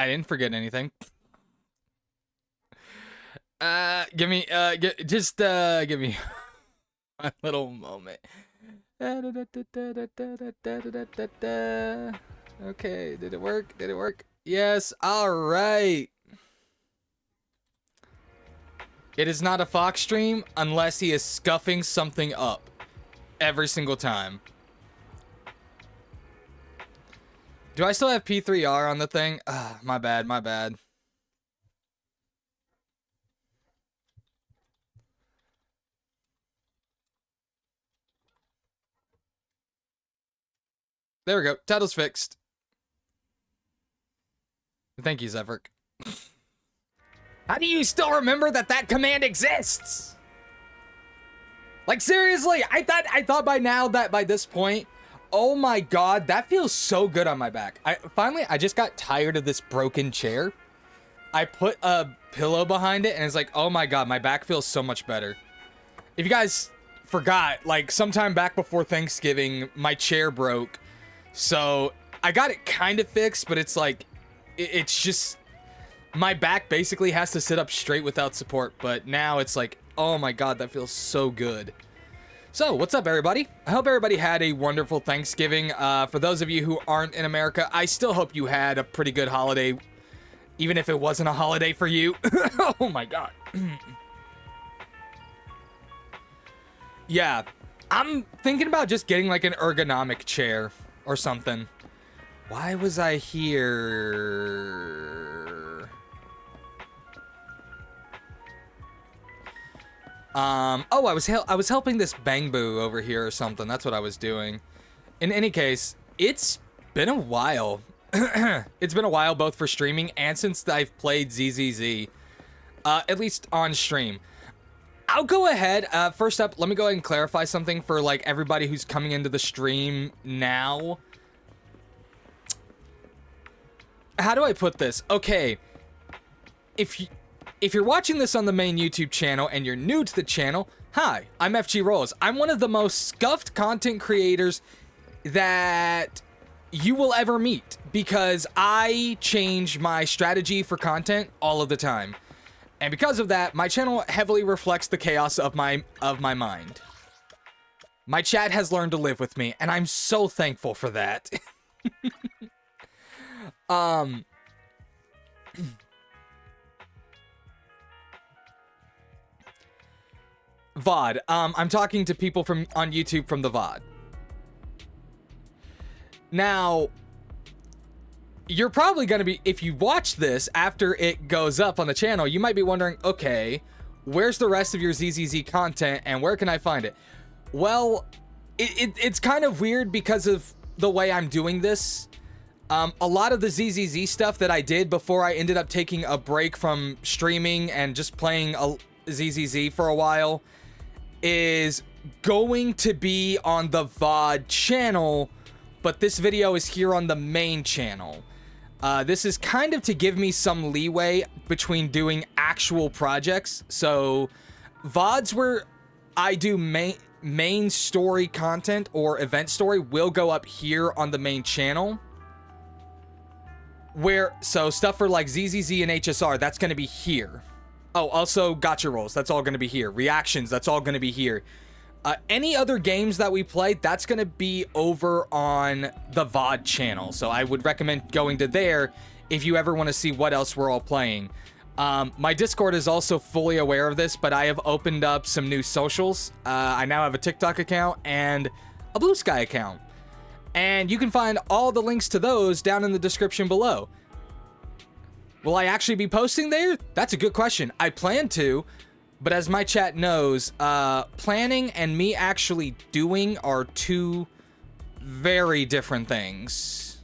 I didn't forget anything. Give me a little moment. Okay, did it work? Did it work? Yes, alright. It is not a Fox stream unless he is scuffing something up every single time. Do I still have P3R on the thing? My bad, my bad. There we go. Title's fixed. Thank you, Zephyr. How do you still remember that command exists? Like, seriously, I thought by now that by this point, oh my god, that feels so good on my back. I just got tired of this broken chair. I put a pillow behind it and it's like, oh my god, my back feels so much better. If you guys forgot, like sometime back before Thanksgiving, my chair broke. So I got it kind of fixed, but it's like, it's just, my back basically has to sit up straight without support. But now it's like, oh my god, that feels so good. So, what's up, everybody? I hope everybody had a wonderful Thanksgiving. For those of you who aren't in America, I still hope you had a pretty good holiday, even if it wasn't a holiday for you. Oh my god. Yeah, I'm thinking about just getting like an ergonomic chair or something. Why was I here? Oh, I was helping this Bangbu over here or something. That's what I was doing. In any case, it's been a while. It's been a while both for streaming and since I've played ZZZ. At least on stream. I'll go ahead. First up, let me go ahead and clarify something for like everybody who's coming into the stream now. How do I put this? Okay. If you're watching this on the main YouTube channel and you're new to the channel, hi, I'm FG Rolls. I'm one of the most scuffed content creators that you will ever meet because I change my strategy for content all of the time. And because of that, my channel heavily reflects the chaos of my mind. My chat has learned to live with me, and I'm so thankful for that. VOD. I'm talking to people on YouTube from the VOD. Now, you're probably going to be, if you watch this after it goes up on the channel, you might be wondering, okay, where's the rest of your ZZZ content and where can I find it? Well, it's kind of weird because of the way I'm doing this. A lot of the ZZZ stuff that I did before I ended up taking a break from streaming and just playing a ZZZ for a while is going to be on the VOD channel, but this video is here on the main channel. This is kind of to give me some leeway between doing actual projects. So VODs where I do main story content or event story will go up here on the main channel. So stuff for like ZZZ and HSR, that's going to be here. Oh, also gotcha rolls, that's all going to be here. Reactions, that's all going to be here. Any other games that we play, that's going to be over on the VOD channel. So I would recommend going to there if you ever want to see what else we're all playing. My Discord is also fully aware of this, but I have opened up some new socials. I now have a TikTok account and a Blue Sky account. And you can find all the links to those down in the description below. Will I actually be posting there? That's a good question. I plan to. But as my chat knows, planning and me actually doing are two very different things.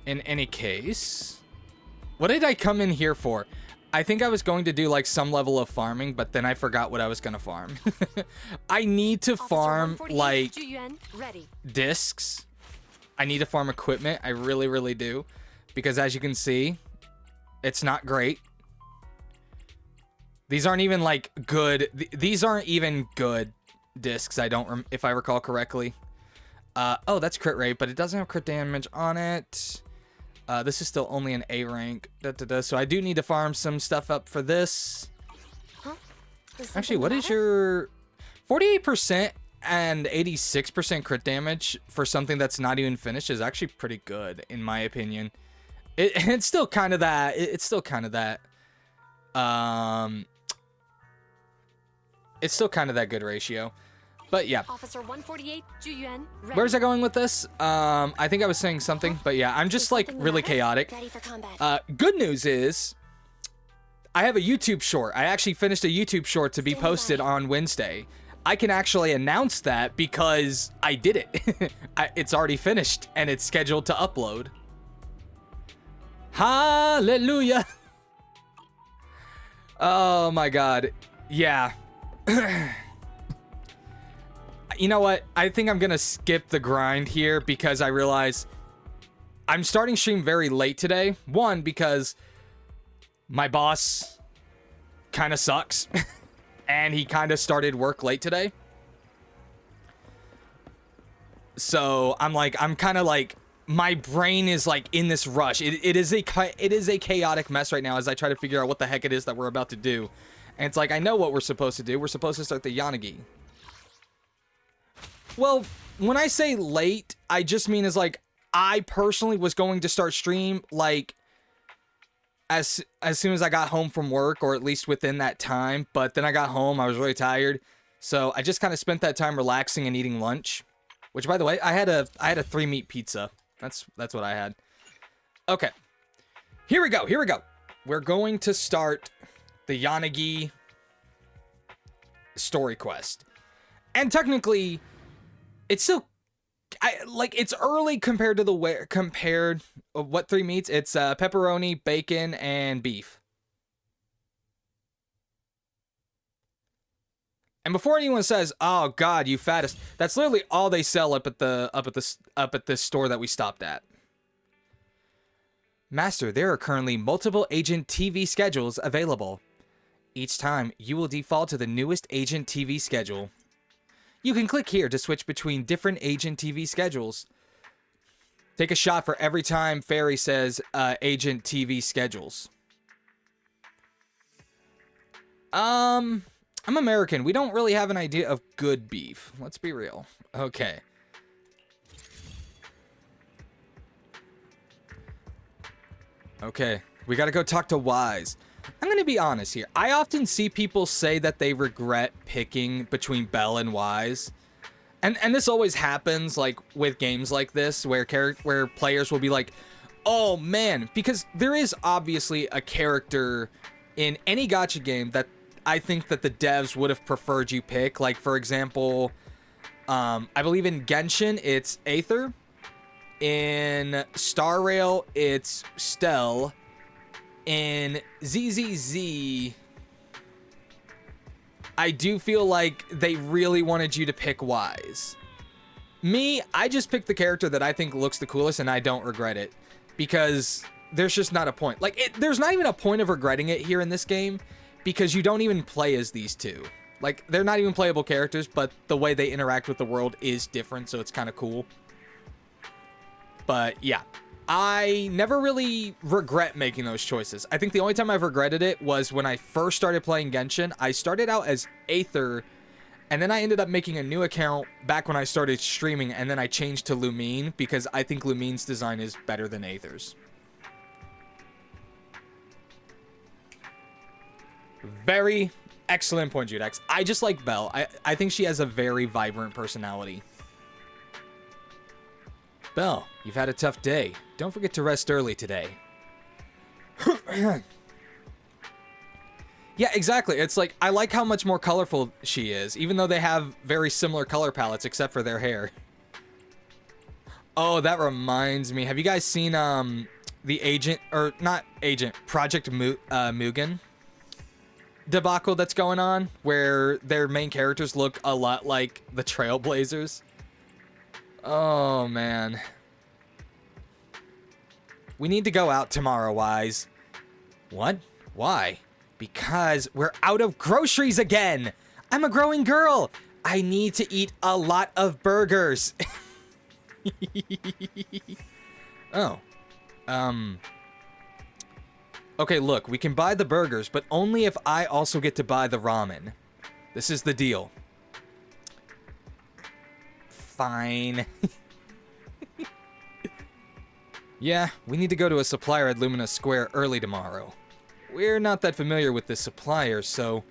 In any case, what did I come in here for? I think I was going to do like some level of farming, but then I forgot what I was going to farm. I need to farm like discs. I need to farm equipment. I really, really do. Because as you can see, it's not great. These aren't even like good. These aren't even good discs. If I recall correctly. Oh, that's crit rate, but it doesn't have crit damage on it. This is still only an A rank. So I do need to farm some stuff up for this. Huh? Actually, what is your 48% and 86% crit damage for something that's not even finished is actually pretty good, in my opinion. It's still kind of that. It's still kind of that. It's still kind of that good ratio. But yeah. Officer 148, Juyuan, ready. Where's I going with this? I think I was saying something, but yeah, I'm just like really chaotic. Ready for combat. Good news is I have a YouTube short. I actually finished a YouTube short to be posted on Wednesday. I can actually announce that because I did it. It's already finished and it's scheduled to upload. Hallelujah. Oh my God. Yeah. You know what? I think I'm gonna skip the grind here because I realize I'm starting stream very late today. One, because my boss kind of sucks and he kind of started work late today. So I'm kind of like, my brain is like in this rush. It is a chaotic mess right now as I try to figure out what the heck it is that we're about to do. And it's like, I know what we're supposed to do. We're supposed to start the Yanagi. Well, when I say late, I just mean is like, I personally was going to start stream like as soon as I got home from work, or at least within that time. But then I got home, I was really tired. So I just kind of spent that time relaxing and eating lunch. Which, by the way, I had a 3-meat pizza. That's what I had. Okay. Here we go. Here we go. We're going to start the Yanagi story quest. And technically, it's still it's early compared to what 3 meats. It's pepperoni, bacon, and beef. And before anyone says, "Oh God, you fattest," that's literally all they sell up at this store that we stopped at. Master, there are currently multiple agent TV schedules available. Each time, you will default to the newest agent TV schedule. You can click here to switch between different agent TV schedules. Take a shot for every time Fairy says agent TV schedules. I'm American. We don't really have an idea of good beef. Let's be real. Okay. Okay. We gotta go talk to Wise. I'm gonna be honest here. I often see people say that they regret picking between Belle and Wise. And this always happens, like, with games like this, where players will be like, oh, man. Because there is obviously a character in any gacha game that I think that the devs would have preferred you pick. Like, for example, I believe in Genshin, it's Aether. In Star Rail, it's Stell. In ZZZ, I do feel like they really wanted you to pick Wise. Me, I just picked the character that I think looks the coolest, and I don't regret it. Because there's just not a point. Like, there's not even a point of regretting it here in this game, because you don't even play as these two. Like, they're not even playable characters, but the way they interact with the world is different, so it's kind of cool. But, yeah. I never really regret making those choices. I think the only time I've regretted it was when I first started playing Genshin. I started out as Aether, and then I ended up making a new account back when I started streaming, and then I changed to Lumine, because I think Lumine's design is better than Aether's. Very excellent point, Judex. I just like Belle. I think she has a very vibrant personality. Belle, you've had a tough day. Don't forget to rest early today. Yeah, exactly. It's like, I like how much more colorful she is, even though they have very similar color palettes except for their hair. Oh, that reminds me. Have you guys seen the agent, or not agent, Project Mugen debacle that's going on, where their main characters look a lot like the Trailblazers? Oh, man. We need to go out tomorrow, Wise. What? Why? Because we're out of groceries again. I'm a growing girl. I need to eat a lot of burgers. Oh. Okay, look, we can buy the burgers, but only if I also get to buy the ramen. This is the deal. Fine. Yeah, we need to go to a supplier at Lumina Square early tomorrow. We're not that familiar with this supplier, so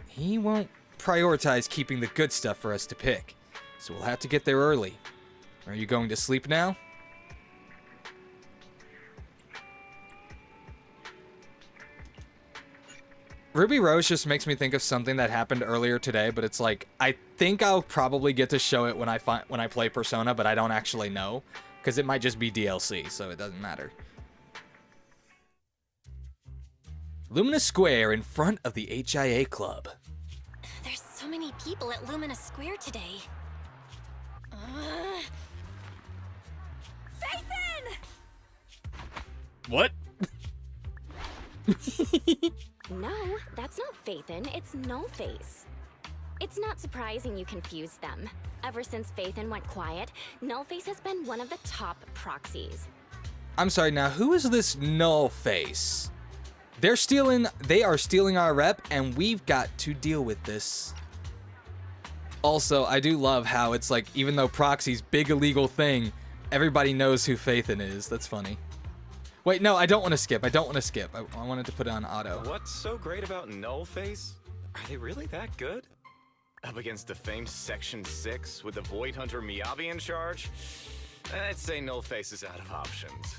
he won't prioritize keeping the good stuff for us to pick. So we'll have to get there early. Are you going to sleep now? Ruby Rose just makes me think of something that happened earlier today, but it's like, I think I'll probably get to show it when I play Persona, but I don't actually know, because it might just be DLC, so it doesn't matter. Lumina Square in front of the HIA Club. There's so many people at Lumina Square today. Phaethon! What? No, that's not Phaethon, it's Nullface. It's not surprising you confused them. Ever since Phaethon went quiet, Nullface has been one of the top proxies. I'm sorry, now who is this Nullface? They are stealing our rep, and we've got to deal with this. Also, I do love how it's like, even though proxy's big illegal thing, everybody knows who Phaethon is. That's funny. Wait, no, I don't want to skip. I wanted to put it on auto. What's so great about Nullface? Are they really that good? Up against the famed Section 6 with the Void Hunter Miyabi in charge? I'd say Nullface is out of options.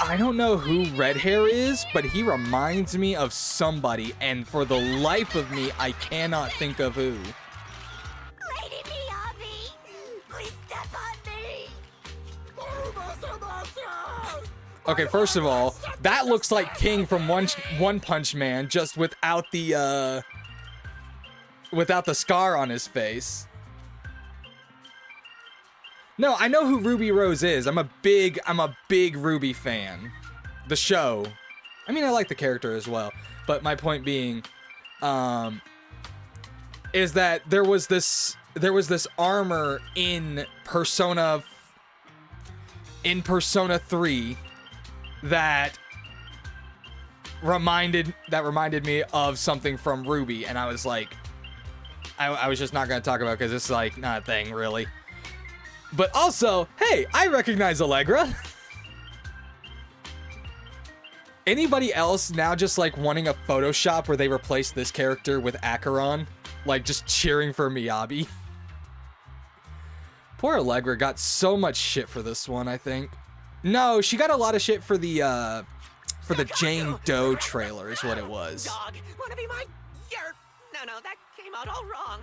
I don't know who Red Hair is, but he reminds me of somebody, and for the life of me, I cannot think of who. Lady Miyabi! Please step on me! Okay, first of all, that looks like King from One Punch Man, just without the scar on his face. No, I know who Ruby Rose is. I'm a big Ruby fan. The show. I mean, I like the character as well. But my point being, is that there was this armor in Persona 3 that reminded me of something from Ruby, and I was like, I was just not gonna talk about it because it's like not a thing really. But also, hey, I recognize Allegra. Anybody else now just like wanting a Photoshop where they replace this character with Acheron? Like just cheering for Miyabi? Poor Allegra got so much shit for this one, I think. No, she got a lot of shit for the Jane Doe trailer is what it was. Dog, wanna be my No, that came out all wrong.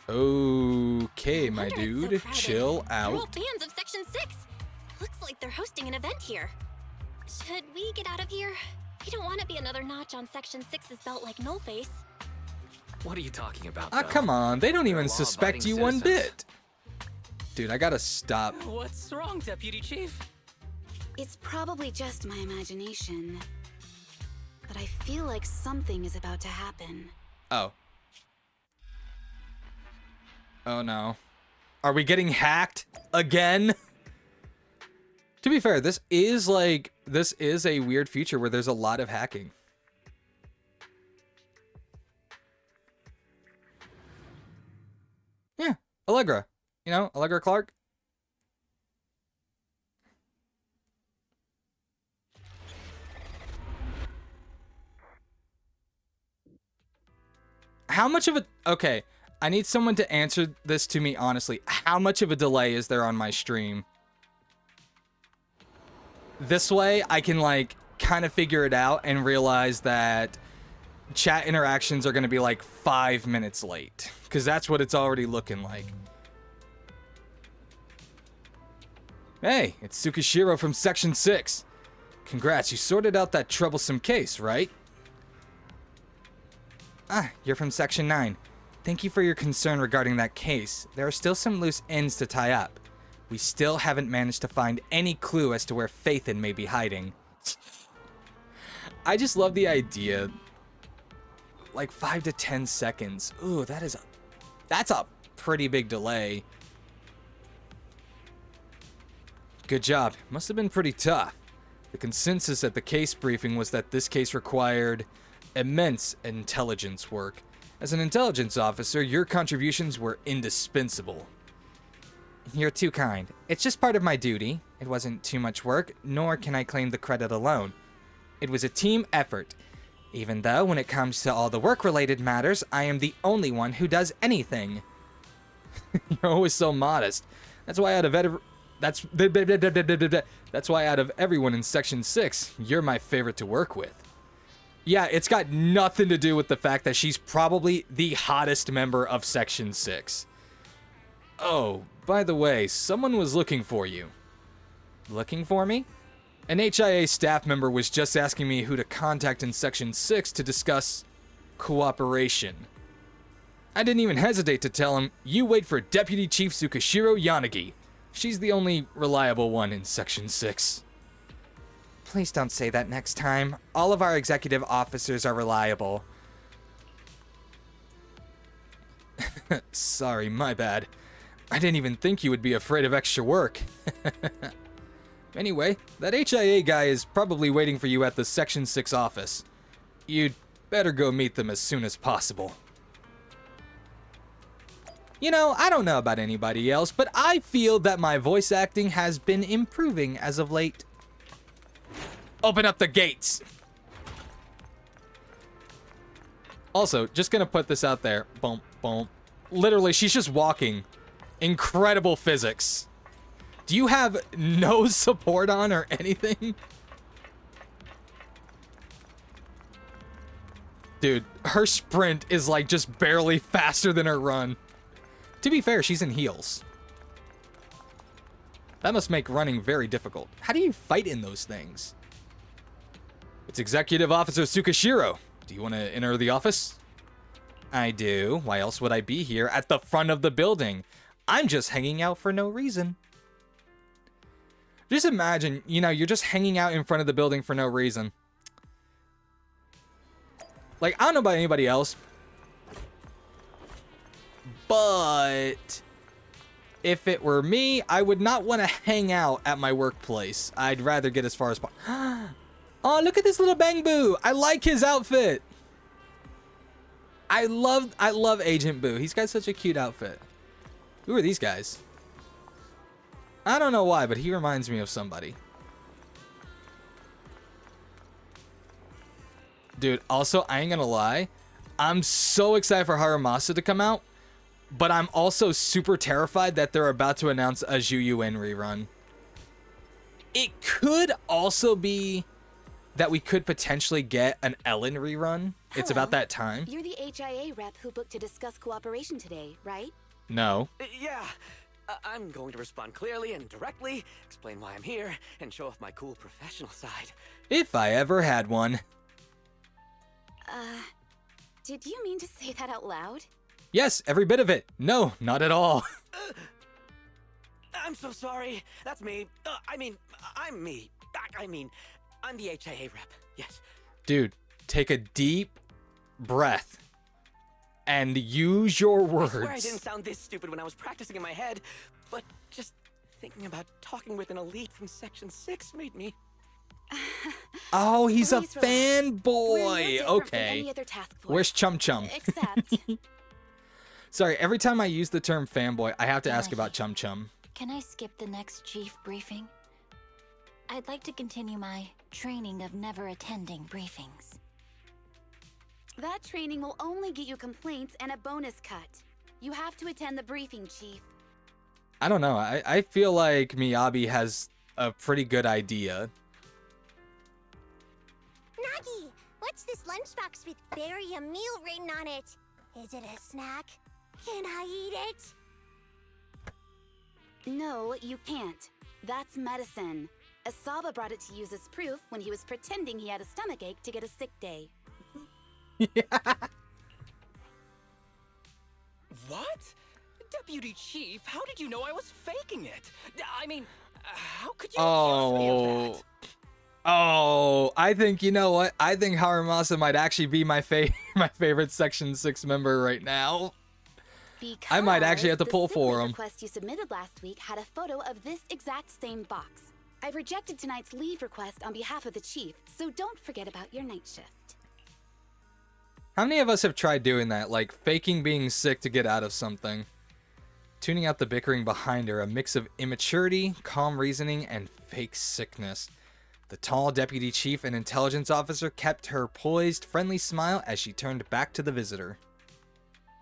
Okay, my No wonder it's so dude, crowded. chill They're all out. fans of Section 6. Looks like they're hosting an event here. Should we get out of here? We don't want to be another notch on Section 6's belt like Nullface. What are you talking about? Ah, though? come on, they don't They're even law-abiding suspect you one citizens. bit. Dude, I gotta stop. What's wrong, Deputy Chief? It's probably just my imagination, but I feel like something is about to happen. Oh. Oh no. Are we getting hacked again? To be fair, this is a weird feature where there's a lot of hacking. Yeah, Allegra. You know, Allegra Clark. How much of a... Okay, I need someone to answer this to me honestly. How much of a delay is there on my stream? This way, I can, like, kind of figure it out and realize that chat interactions are going to be, like, 5 minutes late. Because that's what it's already looking like. Hey, it's Tsukishiro from Section 6. Congrats, you sorted out that troublesome case, right? Ah, you're from Section 9. Thank you for your concern regarding that case. There are still some loose ends to tie up. We still haven't managed to find any clue as to where Phaethon may be hiding. I just love the idea. Like 5 to 10 seconds. Ooh, that's a pretty big delay. Good job. Must have been pretty tough. The consensus at the case briefing was that this case required immense intelligence work. As an intelligence officer, your contributions were indispensable. You're too kind. It's just part of my duty. It wasn't too much work, nor can I claim the credit alone. It was a team effort. Even though, when it comes to all the work-related matters, I am the only one who does anything. You're always so modest. That's why out of that's why out of everyone in Section 6, you're my favorite to work with. Yeah, it's got nothing to do with the fact that she's probably the hottest member of Section 6. Oh, by the way, someone was looking for you. Looking for me? An HIA staff member was just asking me who to contact in Section 6 to discuss cooperation. I didn't even hesitate to tell him, you wait for Deputy Chief Tsukishiro Yanagi. She's the only reliable one in Section 6. Please don't say that next time. All of our executive officers are reliable. Sorry, my bad. I didn't even think you would be afraid of extra work. Anyway, that HIA guy is probably waiting for you at the Section 6 office. You'd better go meet them as soon as possible. You know, I don't know about anybody else, but I feel that my voice acting has been improving as of late. Open up the gates! Also, just gonna put this out there. Boom, boom. Literally, she's just walking. Incredible physics. Do you have no support on or anything? Dude, her sprint is like just barely faster than her run. To be fair, she's in heels. That must make running very difficult. How do you fight in those things? It's Executive Officer Tsukishiro. Do you want to enter the office? I do. Why else would I be here at the front of the building? I'm just hanging out for no reason. Just imagine, you know, you're just hanging out in front of the building for no reason. Like, I don't know about anybody else, but if it were me, I would not want to hang out at my workplace. I'd rather get as far as possible. Oh, look at this little Bang Boo. I like his outfit. I love Agent Boo. He's got such a cute outfit. Who are these guys? I don't know why, but he reminds me of somebody. Dude, also, I ain't gonna lie. I'm so excited for Haramasa to come out, but I'm also super terrified that they're about to announce a Juyuen rerun. It could also be that we could potentially get an Ellen rerun. It's about that time. You're the HIA rep who booked to discuss cooperation today, right? No. Yeah. I'm going to respond clearly and directly, explain why I'm here, and show off my cool professional side. If I ever had one. Did you mean to say that out loud? Yes, every bit of it. No, not at all. I'm so sorry. That's me. I'm me. I'm the HIA rep. Yes. Dude, take a deep breath and use your I swear I words. didn't sound this stupid when I was practicing in my head, but just thinking about talking with an elite from Section 6 made me... Oh, he's a Please relax. We're no fanboy. different from Okay. any other task force. Where's Chum Chum? Except, Sorry, every time I use the term fanboy, I have to ask about Chum Chum. Can I skip the next chief briefing? I'd like to continue my training of never attending briefings. that training will only get you complaints and a bonus cut. You have to attend the briefing, Chief. I don't know. I feel like Miyabi has a pretty good idea. Nagi, what's this lunchbox with "bury a meal" written on it? Is it a snack? Can I eat it? No, you can't. That's medicine. Asaba brought it to use as proof when he was pretending he had a stomachache to get a sick day. What? Deputy Chief, how did you know I was faking it? I mean, how could you accuse me of that? Oh, I think, you know what? I think Haramasa might actually be my favorite Section 6 member right now. I might actually have to pull for The him. request you submitted last week had a photo of this exact same box. I've rejected tonight's leave request on behalf of the chief, so don't forget about your night shift. How many of us have tried doing that, like faking being sick to get out of something? Tuning out the bickering behind her, a mix of immaturity, calm reasoning, and fake sickness. The tall deputy chief and intelligence officer kept her poised, friendly smile as she turned back to the visitor.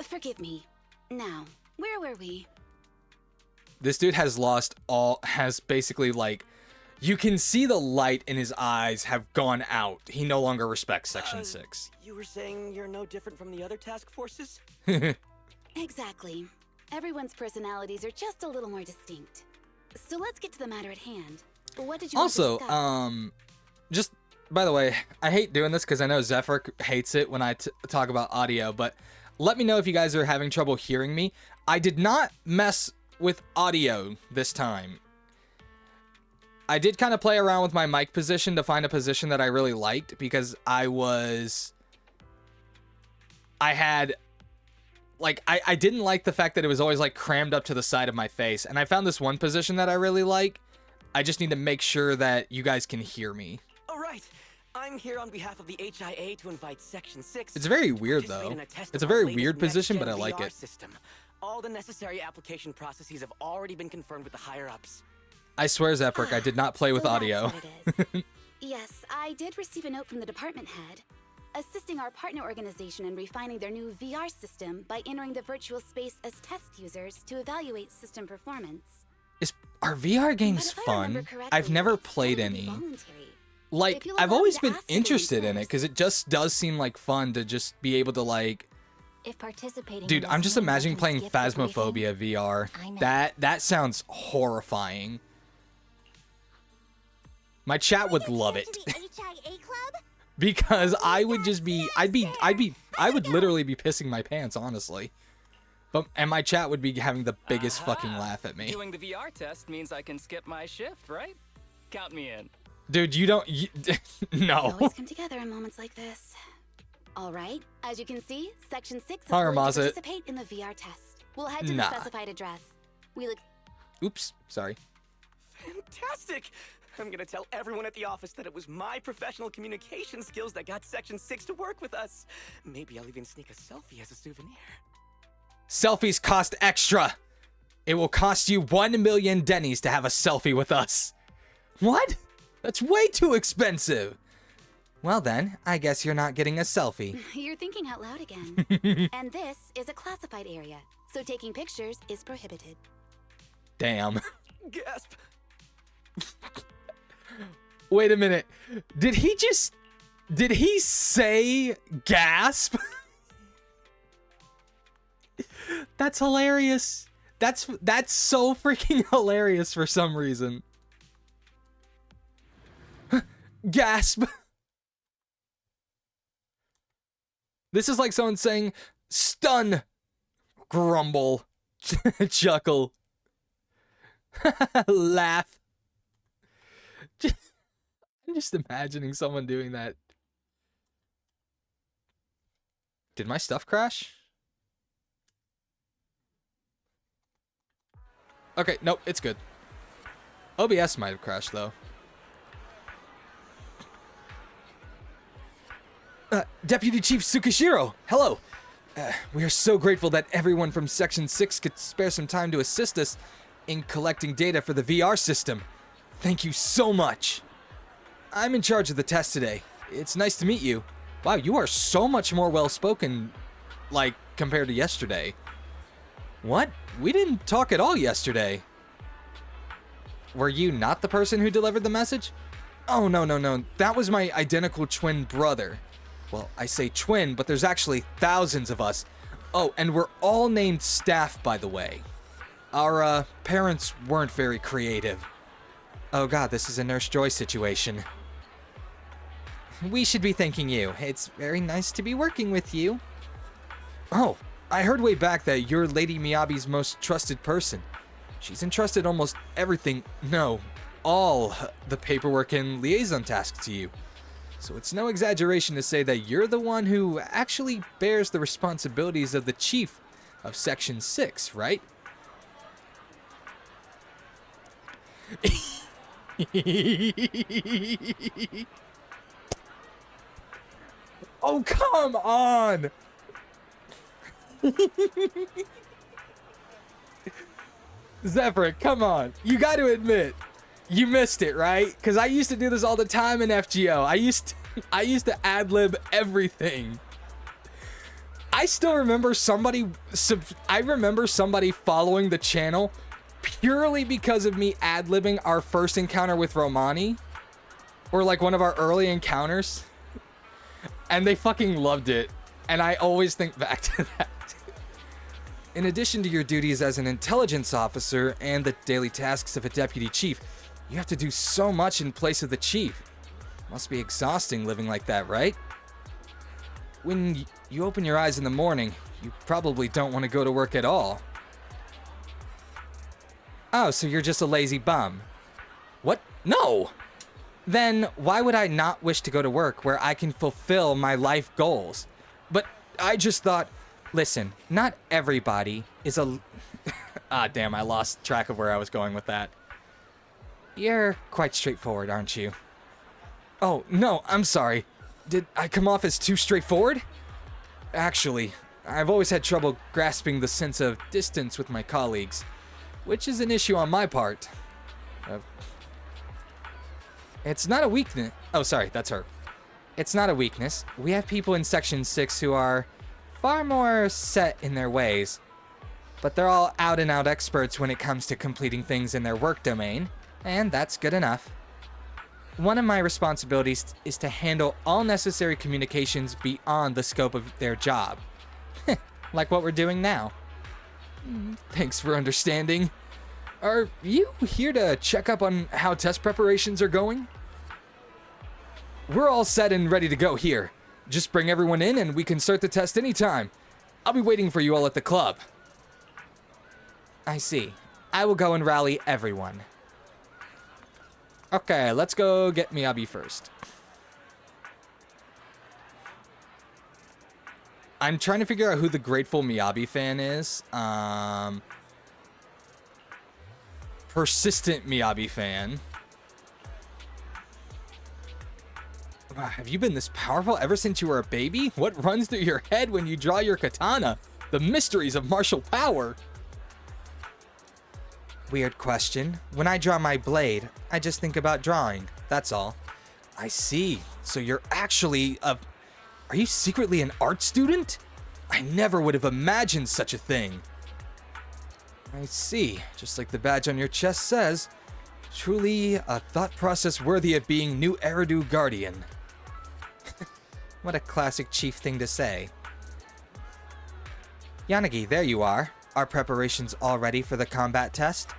Forgive me. Now, where were we? This dude has basically like, you can see the light in his eyes have gone out. He no longer respects Section 6. You were saying you're no different from the other task forces? Exactly. Everyone's personalities are just a little more distinct. So let's get to the matter at hand. What did you Also, want to discuss? just by the way, I hate doing this because I know Zephyr hates it when I talk about audio, but let me know if you guys are having trouble hearing me. I did not mess with audio this time. I did kind of play around with my mic position to find a position that I really liked because I didn't like the fact that it was always like crammed up to the side of my face, and I found this one position that I really like. I just need to make sure that you guys can hear me. All right. I'm here on behalf of the HIA to invite Section 6. It's very weird, though. It's a very weird position, but I like it. System. All the necessary application processes have already been confirmed with the higher-ups. I swear, Zephyr, I did not play with So audio. that's what it is. Yes, I did receive a note from the department head, assisting our partner organization in refining their new VR system by entering the virtual space as test users to evaluate system performance. Are VR games But if I remember fun? correctly, I've never it's played going to be any. voluntary. Like, If you'll I've allow me always to been ask you again interested in it first. because it just does seem like fun to just be able to like. If participating Dude, in I'm this just means I imagining can playing skip the briefing, Phasmophobia VR. I know. That sounds horrifying. My chat would love it. To the HIA club? Because I would just be, I would literally be pissing my pants, honestly. And my chat would be having the biggest fucking laugh at me. Doing the VR test means I can skip my shift, right? Count me in. Dude, you don't, We no. always come together in moments like this. All right, as you can see, Section 6 is Hi, willing to Ramazet. participate in the VR test. We'll head to Nah. the specified address. We look. Oops, sorry. Fantastic! I'm gonna tell everyone at the office that it was my professional communication skills that got Section 6 to work with us. Maybe I'll even sneak a selfie as a souvenir. Selfies cost extra. It will cost you 1 million Denny's to have a selfie with us. What? That's way too expensive. Well then, I guess you're not getting a selfie. You're thinking out loud again. And this is a classified area, so taking pictures is prohibited. Damn. Gasp! Wait a minute. Did he say gasp? That's hilarious. That's so freaking hilarious for some reason. Gasp. This is like someone saying stun, grumble, chuckle, laugh. I'm just imagining someone doing that. Did my stuff crash? Okay, nope, it's good. OBS might have crashed, though. Deputy Chief Tsukishiro, hello. We are so grateful that everyone from Section 6 could spare some time to assist us in collecting data for the VR system. Thank you so much. I'm in charge of the test today. It's nice to meet you. Wow, you are so much more well-spoken, like, compared to yesterday. What? We didn't talk at all yesterday. Were you not the person who delivered the message? Oh, no. That was my identical twin brother. Well, I say twin, but there's actually thousands of us. Oh, and we're all named Staff, by the way. Our, parents weren't very creative. Oh god, this is a Nurse Joy situation. We should be thanking you. It's very nice to be working with you. Oh, I heard way back that you're Lady Miyabi's most trusted person. She's entrusted almost everything, no, all the paperwork and liaison tasks to you. So it's no exaggeration to say that you're the one who actually bears the responsibilities of the chief of Section 6, right? Oh, come on! Zephyr, come on. You got to admit, you missed it, right? Because I used to do this all the time in FGO. I used to ad-lib everything. I still remember somebody following the channel purely because of me ad-libbing our first encounter with Romani, or like one of our early encounters, and they fucking loved it, and I always think back to that. In addition to your duties as an intelligence officer and the daily tasks of a deputy chief, you have to do so much in place of the chief. Must be exhausting living like that, right? When you open your eyes in the morning, you probably don't want to go to work at all. Oh, so you're just a lazy bum. What? No! Then why would I not wish to go to work where I can fulfill my life goals? But I just thought, listen, not everybody is a... Ah, damn, I lost track of where I was going with that. You're quite straightforward, aren't you? Oh, no, I'm sorry. Did I come off as too straightforward? Actually, I've always had trouble grasping the sense of distance with my colleagues, which is an issue on my part. It's not a weakness. Oh, sorry, that's her. It's not a weakness. We have people in Section 6 who are far more set in their ways, but they're all out-and-out experts when it comes to completing things in their work domain, and that's good enough. One of my responsibilities is to handle all necessary communications beyond the scope of their job. Like what we're doing now. Thanks for understanding. Are you here to check up on how test preparations are going? We're all set and ready to go here. Just bring everyone in and we can start the test anytime. I'll be waiting for you all at the club. I see. I will go and rally everyone. Okay, let's go get Miyabi first. I'm trying to figure out who the Grateful Miyabi fan is. Persistent Miyabi fan. Wow, have you been this powerful ever since you were a baby? What runs through your head when you draw your katana? The mysteries of martial power. Weird question. When I draw my blade, I just think about drawing. That's all. I see. So you're actually a... Are you secretly an art student? I never would have imagined such a thing. I see. Just like the badge on your chest says. Truly a thought process worthy of being New Eridu Guardian. What a classic chief thing to say. Yanagi, there you are. Are preparations all ready for the combat test?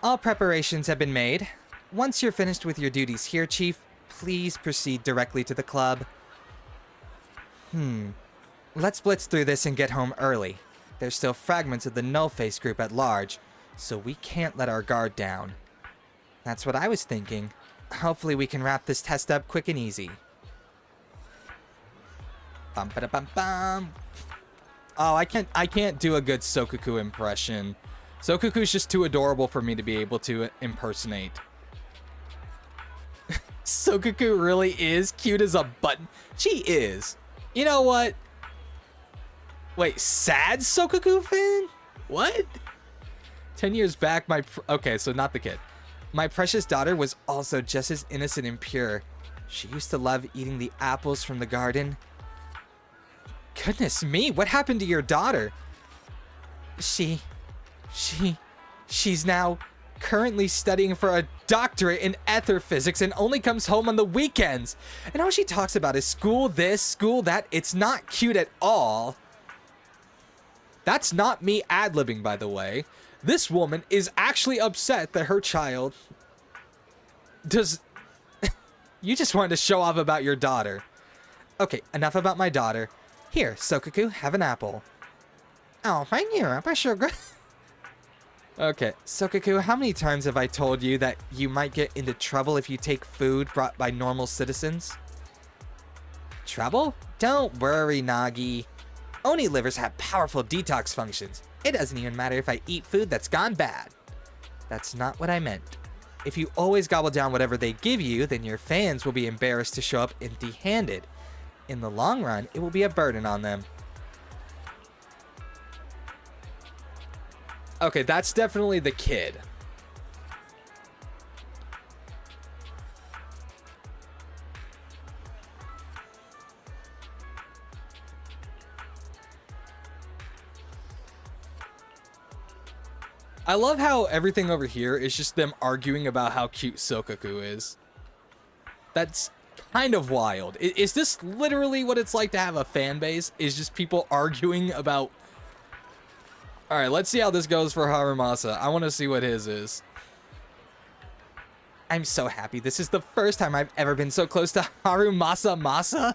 All preparations have been made. Once you're finished with your duties here, Chief, please proceed directly to the club. Let's blitz through this and get home early. There's still fragments of the Nullface group at large, so we can't let our guard down. That's what I was thinking. Hopefully we can wrap this test up quick and easy. Bum ba da bum bum. Oh, I can't do a good Sokoku impression. Sokoku's just too adorable for me to be able to impersonate. Sokoku really is cute as a button. She is. You know what? Wait, sad Sokoku fan? What? 10 years back, okay, so not the kid. My precious daughter was also just as innocent and pure. She used to love eating the apples from the garden. Goodness me, what happened to your daughter? She's now currently studying for a doctorate in ether physics and only comes home on the weekends. And all she talks about is school this, school that. It's not cute at all. That's not me ad-libbing, by the way. This woman is actually upset that her child does... You just wanted to show off about your daughter. Okay, enough about my daughter. Here, Sokoku, have an apple. Oh, thank you, Apple Sugar. Okay, Sokoku, how many times have I told you that you might get into trouble if you take food brought by normal citizens? Trouble? Don't worry, Nagi. Oni livers have powerful detox functions. It doesn't even matter if I eat food that's gone bad. That's not what I meant. If you always gobble down whatever they give you, then your fans will be embarrassed to show up empty-handed. In the long run, it will be a burden on them. Okay, that's definitely the kid. I love how everything over here is just them arguing about how cute Sokaku is. That's kind of wild. Is this literally what it's like to have a fan base? Is just people arguing about... Alright, let's see how this goes for Harumasa. I want to see what his is. I'm so happy. This is the first time I've ever been so close to Harumasa Masa.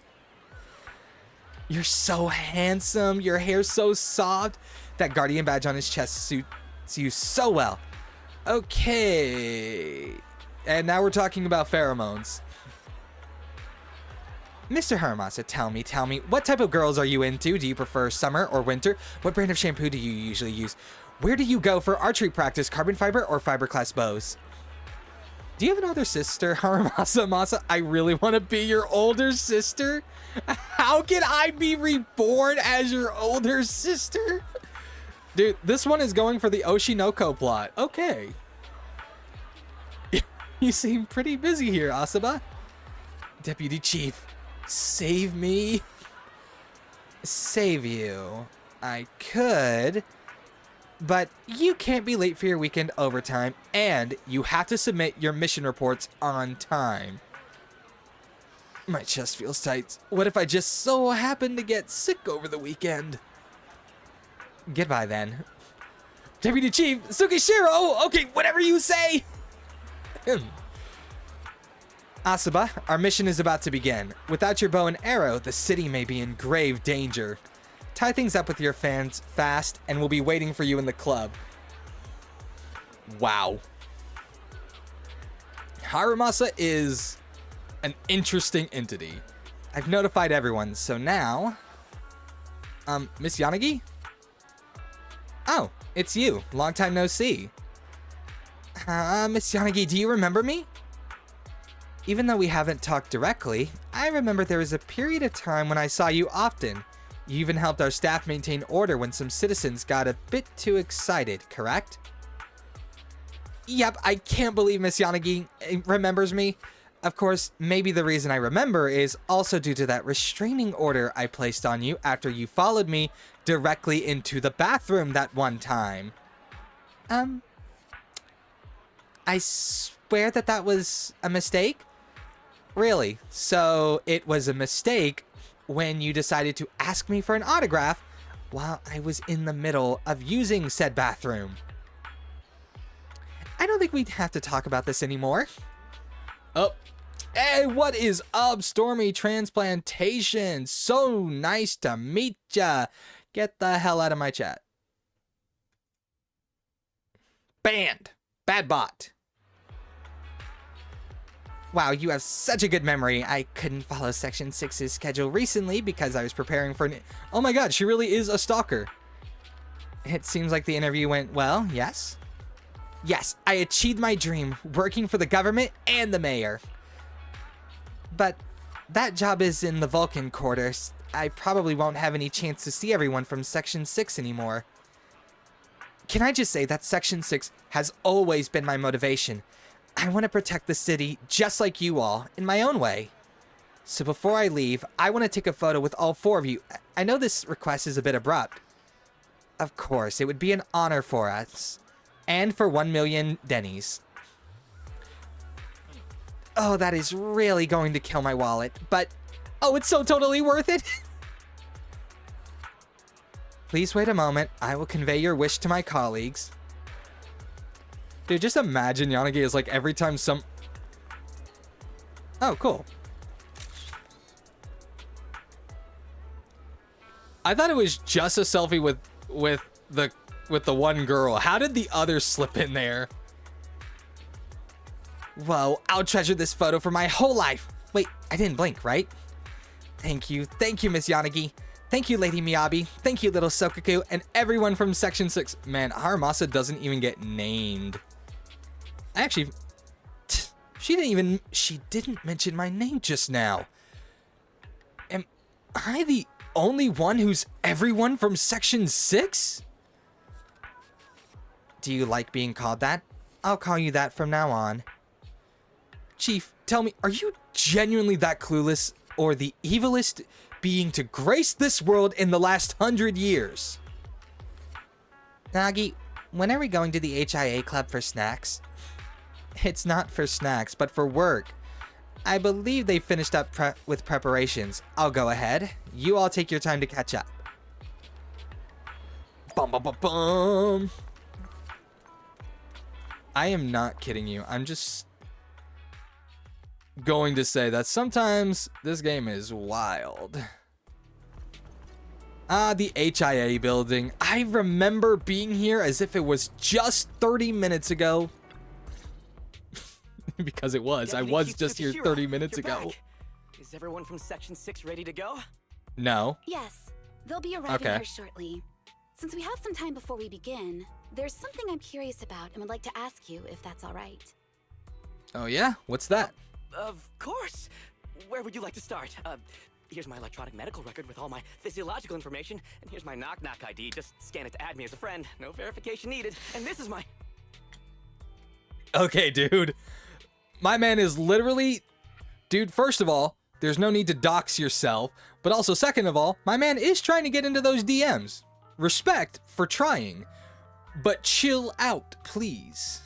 You're so handsome. Your hair's so soft. That guardian badge on his chest suits you so well. Okay. And now we're talking about pheromones. Mr. Harumasa, tell me, what type of girls are you into? Do you prefer summer or winter? What brand of shampoo do you usually use? Where do you go for archery practice, carbon fiber or fiberglass bows? Do you have an older sister, Harumasa Masa? I really want to be your older sister? How can I be reborn as your older sister? Dude, this one is going for the Oshinoko plot. Okay. You seem pretty busy here, Asaba. Deputy Chief, save me. Save you. I could, but you can't be late for your weekend overtime, and you have to submit your mission reports on time. My chest feels tight. What if I just so happen to get sick over the weekend? Goodbye then. Deputy Chief, Tsukishiro! Okay, whatever you say! Asaba, our mission is about to begin. Without your bow and arrow, the city may be in grave danger. Tie things up with your fans fast, and we'll be waiting for you in the club. Wow. Harumasa is an interesting entity. I've notified everyone, so now... Miss Yanagi? Oh, it's you. Long time no see. Miss Yanagi, do you remember me? Even though we haven't talked directly, I remember there was a period of time when I saw you often. You even helped our staff maintain order when some citizens got a bit too excited, correct? Yep, I can't believe Miss Yanagi remembers me. Of course, maybe the reason I remember is also due to that restraining order I placed on you after you followed me directly into the bathroom that one time. I swear that was a mistake? Really? So it was a mistake when you decided to ask me for an autograph while I was in the middle of using said bathroom. I don't think we'd have to talk about this anymore. Oh, hey, what is up, Stormy Transplantation? So nice to meet ya. Get the hell out of my chat. Banned. Bad bot. Wow, you have such a good memory. I couldn't follow Section 6's schedule recently because I was preparing for an... Oh my god, she really is a stalker. It seems like the interview went well, yes? Yes, I achieved my dream, working for the government and the mayor. But that job is in the Vulcan quarters. I probably won't have any chance to see everyone from Section 6 anymore. Can I just say that Section 6 has always been my motivation. I want to protect the city just like you all, in my own way. So before I leave, I want to take a photo with all four of you. I know this request is a bit abrupt. Of course, it would be an honor for us. And for 1 million Dennies. Oh, that is really going to kill my wallet, but... Oh, it's so totally worth it! Please wait a moment. I will convey your wish to my colleagues. Dude, just imagine Yanagi is like every time some... Oh, cool. I thought it was just a selfie with the one girl. How did the others slip in there? Whoa, I'll treasure this photo for my whole life. Wait, I didn't blink, right? Thank you, Miss Yanagi. Thank you, Lady Miyabi. Thank you, little Sokaku, and everyone from Section 6. Man, Haramasa doesn't even get named. Actually, she didn't mention my name just now. Am I the only one who's everyone from Section 6? Do you like being called that? I'll call you that from now on. Chief, tell me, are you genuinely that clueless, or the evilest being to grace this world in the last 100 years? Nagi, when are we going to the HIA club for snacks? It's not for snacks, but for work. I believe they finished up with preparations. I'll go ahead. You all take your time to catch up. Bum bum bum bum. I am not kidding you. I'm just going to say that sometimes this game is wild. Ah, the HIA building. I remember being here as if it was just 30 minutes ago. Because it was. I was just here 30 minutes ago. Back. Is everyone from Section 6 ready to go? No. Yes, they'll be arriving here shortly. Since we have some time before we begin, there's something I'm curious about and would like to ask you if that's all right. Oh yeah? What's that? Of course. Where would you like to start? Here's my electronic medical record with all my physiological information, and here's my knock-knock ID. Just scan it to add me as a friend. No verification needed. And this is my... Okay, dude. My man is literally... Dude, first of all, there's no need to dox yourself. But also, second of all, my man is trying to get into those DMs. Respect for trying. But chill out, please.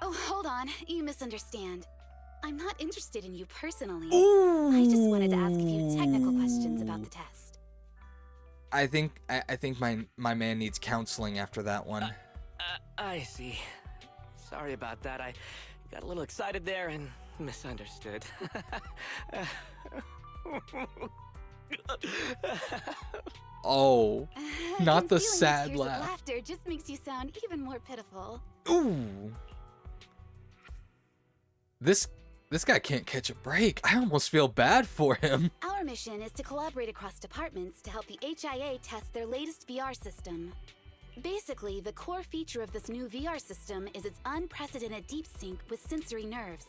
Oh, hold on. You misunderstand. I'm not interested in you personally. Ooh. I just wanted to ask a few technical questions about the test. I think my man needs counseling after that one. I see. Sorry about that. I got a little excited there and misunderstood. Oh, not the sad laugh. laugh. Laughter just makes you sound even more pitiful. Ooh. This guy can't catch a break. I almost feel bad for him. Our mission is to collaborate across departments to help the HIA test their latest VR system. Basically, the core feature of this new VR system is its unprecedented deep sync with sensory nerves.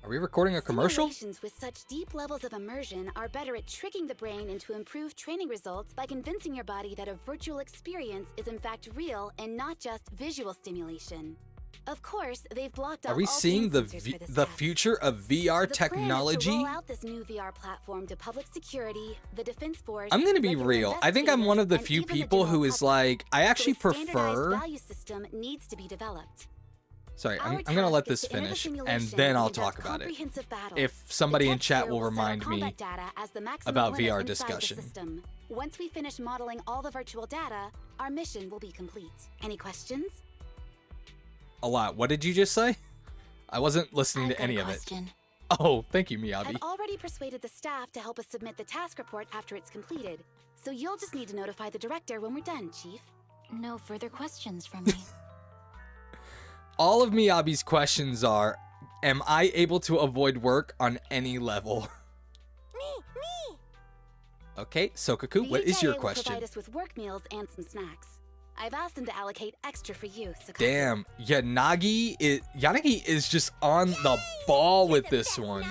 Are we recording a commercial? Simulations with such deep levels of immersion are better at tricking the brain into improved training results by convincing your body that a virtual experience is in fact real and not just visual stimulation. Of course, they've blocked out Are we all seeing pain the sensors for this the test. future of VR The technology? plan is to roll out this new VR platform to public security, the defense force. I'm gonna be regular real. I think I'm one of the investigators, few and even people who general is public. like, I actually So a standardized prefer. value system needs to be developed. Sorry, Our I'm gonna let task is this to enter the finish, and simulation then I'll conduct talk about it. comprehensive battles. If somebody The in test chat here will set our remind me combat data as the maximum about limit VR inside the discussion. system. Once we finish modeling all the virtual data, our mission will be complete. Any questions? A lot. What did you just say? I wasn't listening I've to got any a of it. question. Oh, thank you, Miyabi. I've already persuaded the staff to help us submit the task report after it's completed. So you'll just need to notify the director when we're done, Chief. No further questions from me. All of Miyabi's questions are, am I able to avoid work on any level? Me! Okay, Sokaku, what is your HIA will question? provide us with work meals and some snacks. I've asked them to allocate extra for you, so Damn, Yanagi is just on the ball with this one.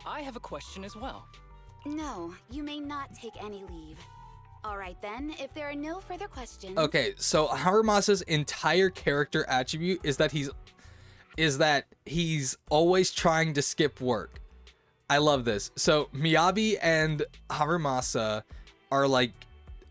I have a question as well. No, you may not take any leave. All right then, if there are no further questions. Okay, so Harumasa's entire character attribute is that he's always trying to skip work. I love this. So Miyabi and Harumasa are like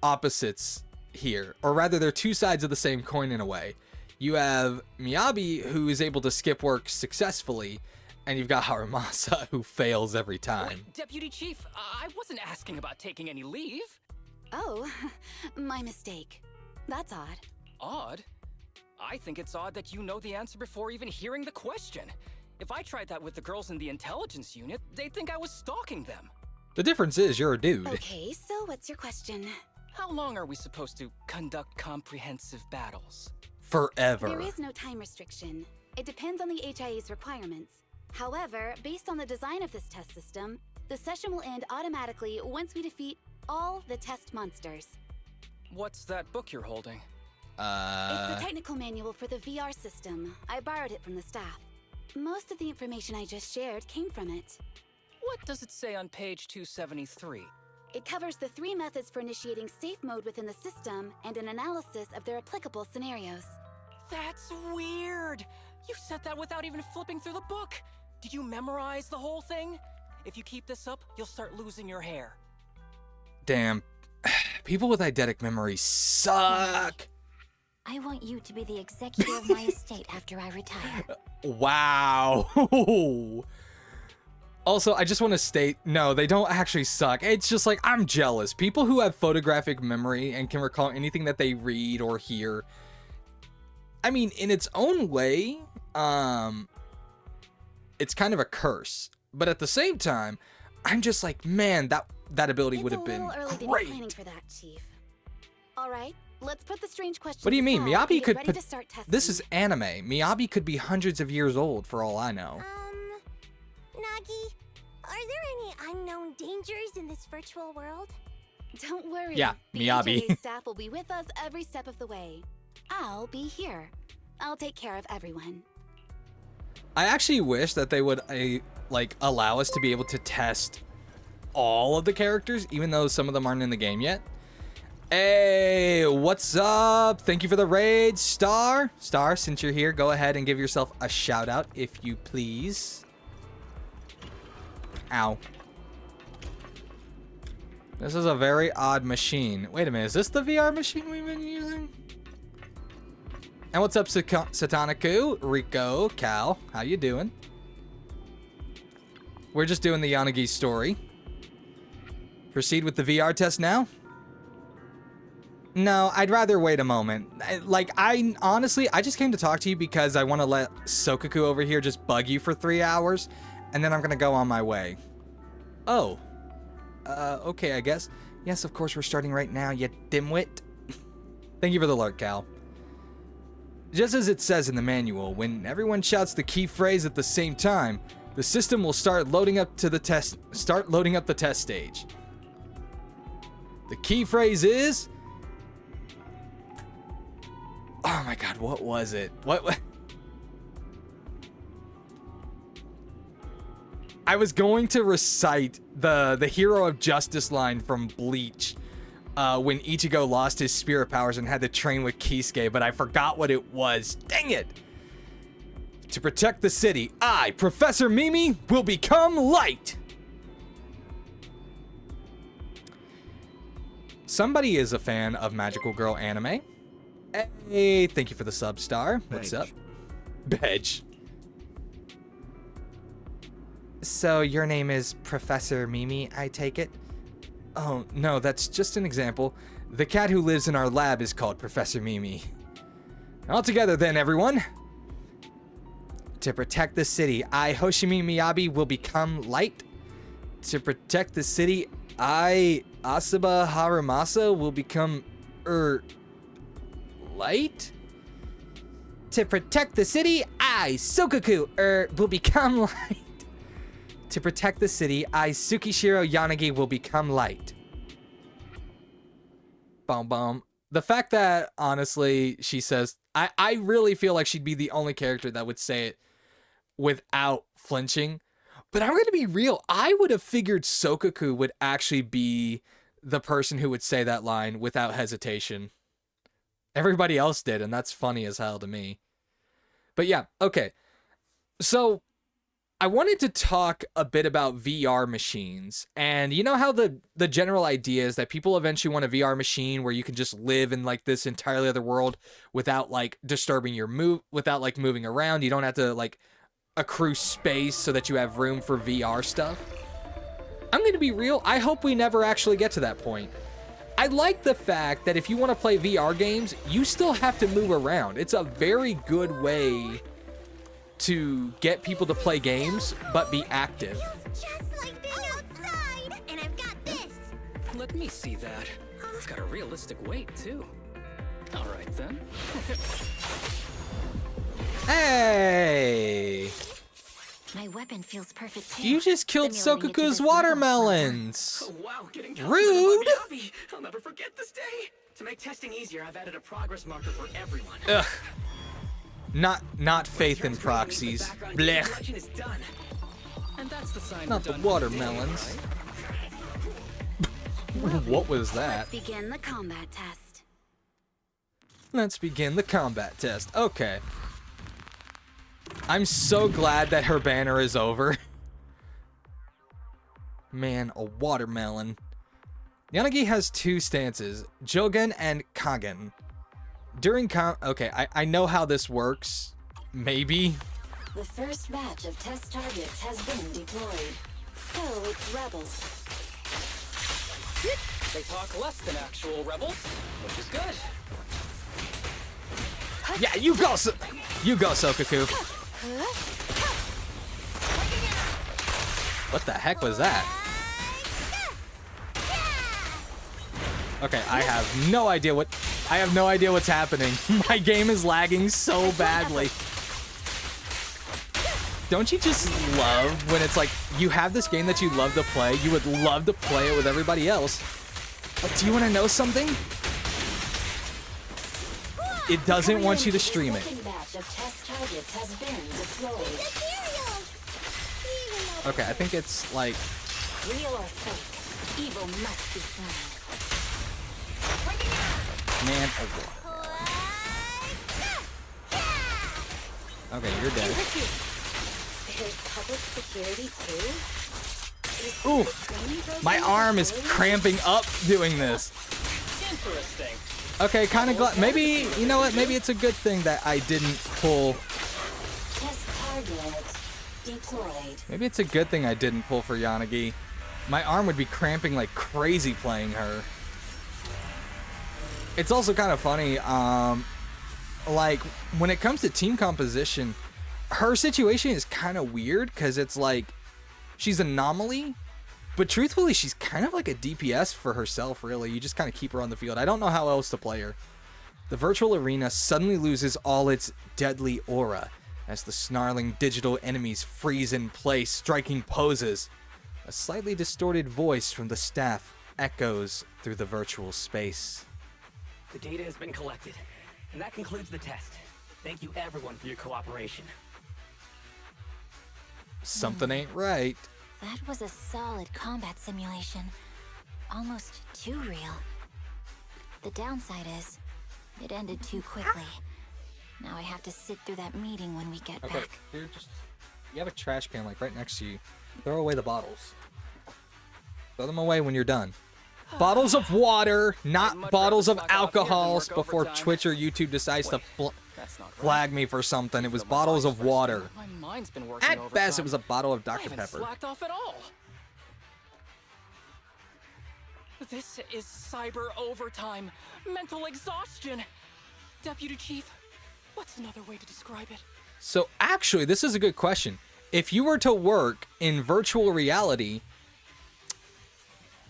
opposites here, or rather they're two sides of the same coin in a way. You have Miyabi, who is able to skip work successfully, and you've got Harumasa, who fails every time. Deputy Chief, I wasn't asking about taking any leave. Oh, my mistake. That's odd. Odd? I think it's odd that you know the answer before even hearing the question. If I tried that with the girls in the intelligence unit, they'd think I was stalking them. The difference is you're a dude. Okay, so what's your question? How long are we supposed to conduct comprehensive battles? Forever. There is no time restriction. It depends on the HIA's requirements. However, based on the design of this test system, The session will end automatically once we defeat all the test monsters. What's that book you're holding? It's the technical manual for the VR system. I borrowed it from the staff. Most of the information I just shared came from it. What does it say on page 273? It covers the 3 methods for initiating safe mode within the system and an analysis of their applicable scenarios. That's weird! You said that without even flipping through the book! Did you memorize the whole thing? If you keep this up, you'll start losing your hair. Damn. People with eidetic memory suck. I want you to be the executor of my estate after I retire. Wow. Also, I just want to state, no, they don't actually suck. It's just like, I'm jealous. People who have photographic memory and can recall anything that they read or hear. I mean, in its own way, it's kind of a curse. But at the same time, I'm just like, man, that ability would have been It's a little early to be great. planning for that, Chief. All right, let's put the strange questions What do you mean? aside Miyabi and could get ready put... to start testing. This is anime. Miyabi could be hundreds of years old for all I know. Nagi, are there any unknown dangers in this virtual world? Don't worry. Yeah, the Miyabi. HAA staff will be with us every step of the way. I'll be here. I'll take care of everyone. I actually wish that they would like allow us to be able to test all of the characters, even though some of them aren't in the game yet. Hey, what's up? Thank you for the raid, Star. Star, since you're here, go ahead and give yourself a shout out if you please. Ow. This is a very odd machine. Wait a minute, is this the VR machine we've been using? And what's up, Satanaku, Rico, Cal? How you doing? We're just doing the Yanagi story. Proceed with the VR test now? No, I'd rather wait a moment. Like, honestly, I just came to talk to you because I want to let Sokaku over here just bug you for 3 hours, and then I'm gonna go on my way. Oh. Okay, I guess. Yes, of course, we're starting right now, you dimwit. Thank you for the alert, Cal. Just as it says in the manual, when everyone shouts the key phrase at the same time, the system will start loading up the test stage. The key phrase is... Oh my god, what was it? What? I was going to recite the Hero of Justice line from Bleach when Ichigo lost his spirit powers and had to train with Kisuke, but I forgot what it was. Dang it! To protect the city, I, Professor Mimi, will become light! Somebody is a fan of Magical Girl anime. Hey, thank you for the sub, Star. What's up? Bedge. So your name is Professor Mimi, I take it? Oh, no, that's just an example. The cat who lives in our lab is called Professor Mimi. All together then, everyone. To protect the city, I, Hoshimi Miyabi, will become light. To protect the city, I, Asaba Harumasa, will become, light? To protect the city, I, Sokaku, will become light. To protect the city, I, Tsukishiro Yanagi, will become light. Bum bum. The fact that, honestly, she says... I really feel like she'd be the only character that would say it without flinching. But I'm going to be real. I would have figured Sokaku would actually be the person who would say that line without hesitation. Everybody else did, and that's funny as hell to me. But yeah, okay. So... I wanted to talk a bit about VR machines, and you know how the general idea is that people eventually want a VR machine where you can just live in like this entirely other world without like disturbing your without like moving around. You don't have to like accrue space so that you have room for VR stuff. I'm gonna be real, I hope we never actually get to that point. I like the fact that if you want to play VR games, you still have to move around. It's a very good way to get people to play games, but be active. Just like being outside! And I've got this! Let me see that. It's got a realistic weight, too. All right, then. Hey! My weapon feels perfect too. You just killed Simulating it to Sokoku's this level. watermelons. Oh, wow, getting Rude. Miyabi. I'll never forget this day. To make testing easier, I've added a progress marker for everyone. Ugh. Not faith in proxies. Blech. Collection is done. And that's the sign Not we're the done. watermelons. What was that? Let's begin the combat test. Let's begin the combat test. Okay. I'm so glad that her banner is over. Man, a watermelon. Yanagi has two stances, Jogen and Kagen. During okay, I know how this works. Maybe. The first batch of test targets has been deployed. So it's rebels. They talk less than actual rebels, which is good. Yeah, you go, Sokoku. What the heck was that? Okay, I have no idea what's happening. My game is lagging so badly. Don't you just love when it's like you have this game that you love to play, you would love to play it with everybody else, but do you want to know something? It doesn't want you to stream it. Second batch of test targets has been deployed. Okay, I think it's like Real or fake, evil must be slain. man. Okay, you're dead. There's public security too? Ooh, my arm is cramping up doing this. Interesting. Okay, kind of glad. Maybe, you know what? Maybe it's a good thing that I didn't pull. Test target deployed. Maybe it's a good thing I didn't pull for Yanagi. My arm would be cramping like crazy playing her. It's also kind of funny, like, when it comes to team composition, her situation is kind of weird, because it's like, she's an anomaly, but truthfully, she's kind of like a DPS for herself, really. You just kind of keep her on the field. I don't know how else to play her. The virtual arena suddenly loses all its deadly aura, as the snarling digital enemies freeze in place, striking poses. A slightly distorted voice from the staff echoes through the virtual space. The data has been collected, and that concludes the test. Thank you everyone for your cooperation. Something ain't right. That was a solid combat simulation. Almost too real. The downside is, it ended too quickly. Now I have to sit through that meeting when we get Okay, back. here, you have a trash can like right next to you. Throw away the bottles. Throw them away when you're done. Bottles of water, not bottles of alcohols before Twitch or YouTube decides to That's not right. flag me for something. It was bottles of water. My mind's been working At best, overtime. it was a bottle of I Dr. haven't Pepper. slacked off at all. This is cyber overtime, mental exhaustion. Deputy Chief, what's another way to describe it? So actually, this is a good question. If you were to work in virtual reality,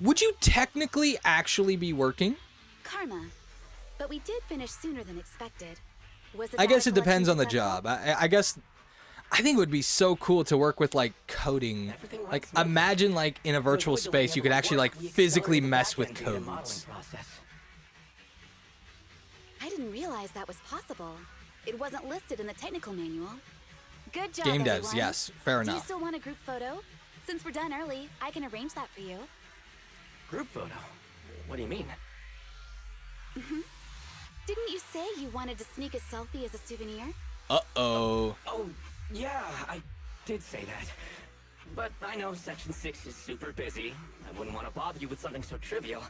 would you technically actually be working? Karma. But we did finish sooner than expected. Was I guess data it depends collection on the successful? job. I guess I think it would be so cool to work with like coding. Like imagine like in a virtual space you could actually like physically mess with codes. I didn't realize that was possible. It wasn't listed in the technical manual. Good job, Game devs, everyone. yes, fair Do you enough. still want a group photo? Since we're done early, I can arrange that for you. Group photo? What do you mean? Didn't you say you wanted to sneak a selfie as a souvenir? Uh-oh. Oh, yeah, I did say that. But I know Section 6 is super busy. I wouldn't want to bother you with something so trivial.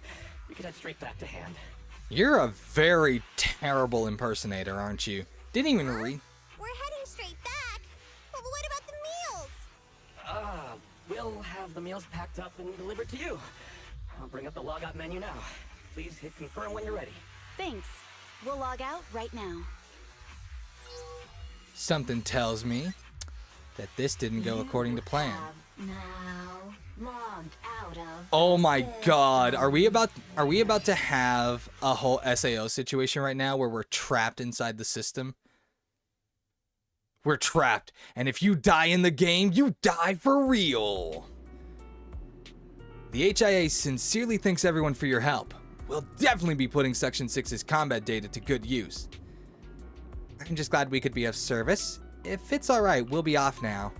We could head straight back to hand. You're a very terrible impersonator, aren't you? Didn't even read. We're heading straight back. But what about the meals? We'll have the meals packed up and delivered to you. I'll bring up the logout menu now. Please hit confirm when you're ready. Thanks. We'll log out right now. Something tells me that this didn't go according to plan. Now logged out of. Oh my god, are we about to have a whole SAO situation right now where we're trapped inside the system? We're trapped, and if you die in the game, you die for real. The HIA sincerely thanks everyone for your help. We'll definitely be putting Section 6's combat data to good use. I'm just glad we could be of service. If it's alright, we'll be off now.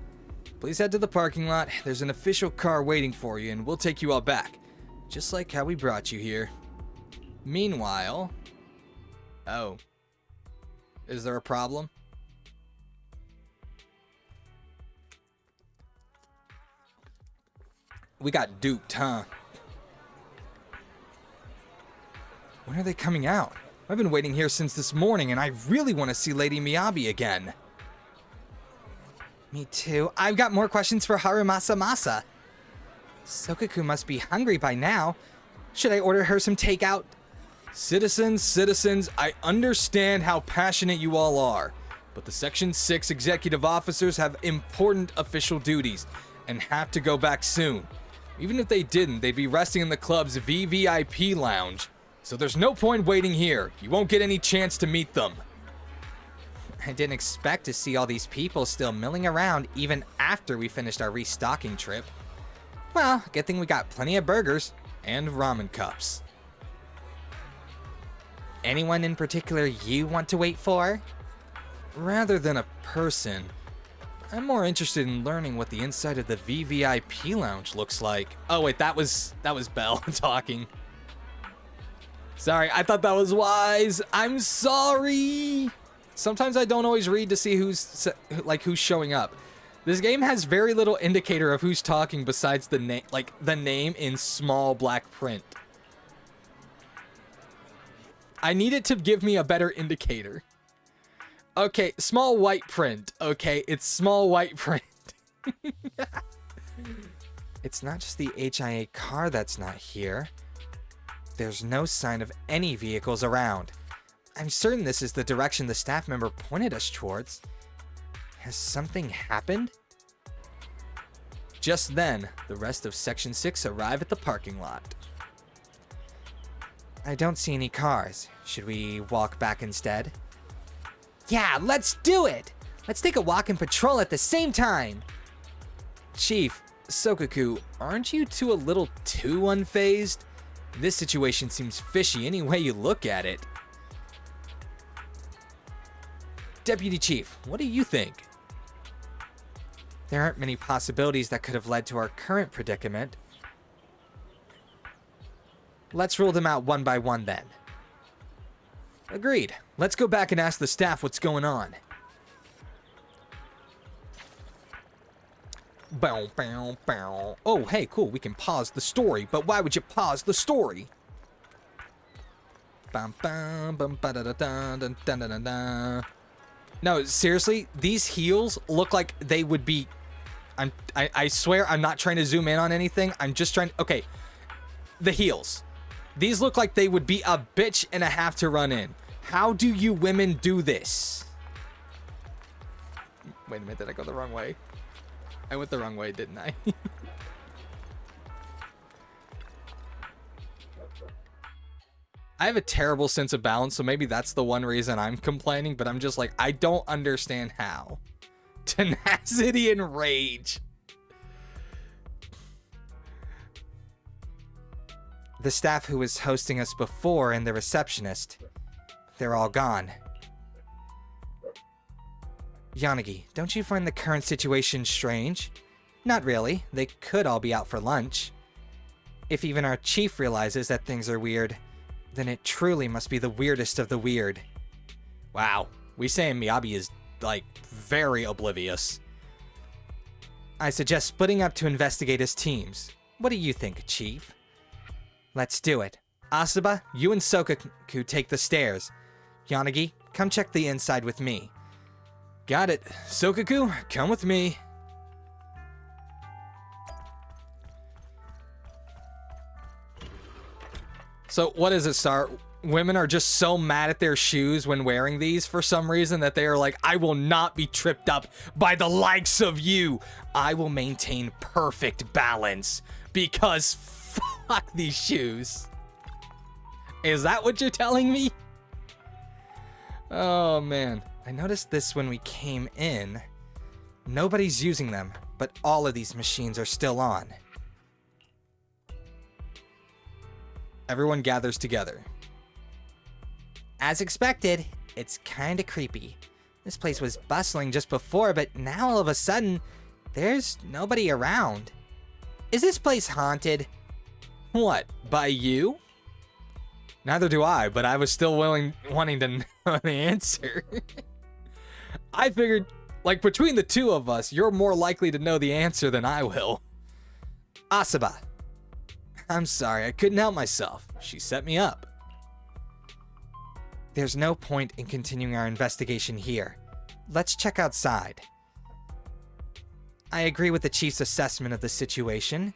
Please head to the parking lot. There's an official car waiting for you, and we'll take you all back. Just like how we brought you here. Meanwhile... Oh. Is there a problem? We got duped, huh? When are they coming out? I've been waiting here since this morning, and I really want to see Lady Miyabi again. Me too. I've got more questions for Harumasa Masa. Sokaku must be hungry by now. Should I order her some takeout? Citizens, I understand how passionate you all are, but the Section 6 executive officers have important official duties and have to go back soon. Even if they didn't, they'd be resting in the club's VVIP lounge. So there's no point waiting here. You won't get any chance to meet them. I didn't expect to see all these people still milling around even after we finished our restocking trip. Well, good thing we got plenty of burgers and ramen cups. Anyone in particular you want to wait for? Rather than a person, I'm more interested in learning what the inside of the VVIP lounge looks like. Oh wait, that was Belle talking. Sorry, I thought that was Wise. I'm sorry. Sometimes I don't always read to see who's showing up. This game has very little indicator of who's talking besides the name, the name in small black print. I need it to give me a better indicator. Okay, small white print. Okay, it's small white print. It's not just the HIA car that's not here. There's no sign of any vehicles around. I'm certain this is the direction the staff member pointed us towards. Has something happened? Just then, the rest of Section 6 arrive at the parking lot. I don't see any cars. Should we walk back instead? Yeah, let's do it! Let's take a walk and patrol at the same time! Chief, Sokaku, aren't you two a little too unfazed? This situation seems fishy any way you look at it. Deputy Chief, what do you think? There aren't many possibilities that could have led to our current predicament. Let's rule them out one by one then. Agreed. Let's go back and ask the staff what's going on. Bow, bow, bow. Oh, hey, cool. We can pause the story, but why would you pause the story? Bum, bum, bum, ba, da, da, da, da, da, da, da. No, seriously, these heels look like they would be... I swear I'm not trying to zoom in on anything. I'm just trying... Okay, the heels. These look like they would be a bitch and a half to run in. How do you women do this? Wait a minute, did I go the wrong way? I went the wrong way, didn't I? I have a terrible sense of balance, so maybe that's the one reason I'm complaining, but I'm just like, I don't understand how. Tenacity and rage. The staff who was hosting us before and the receptionist, they're all gone. Yanagi, don't you find the current situation strange? Not really. They could all be out for lunch. If even our chief realizes that things are weird, then it truly must be the weirdest of the weird. Wow. We saying Miyabi is, like, very oblivious. I suggest splitting up to investigate as teams. What do you think, Chief? Let's do it. Asaba, you and Sokaku take the stairs. Yanagi, come check the inside with me. Got it. Sokaku, come with me. So, what is it, Star? Women are just so mad at their shoes when wearing these for some reason that they are like, I will not be tripped up by the likes of you. I will maintain perfect balance because fuck these shoes. Is that what you're telling me? Oh man, I noticed this when we came in. Nobody's using them, but all of these machines are still on. Everyone gathers together. As expected, it's kinda creepy. This place was bustling just before, but now all of a sudden, there's nobody around. Is this place haunted? What, by you? Neither do I, but I was still wanting to know the answer. I figured, like, between the two of us, you're more likely to know the answer than I will. Asaba. I'm sorry, I couldn't help myself. She set me up. There's no point in continuing our investigation here. Let's check outside. I agree with the chief's assessment of the situation.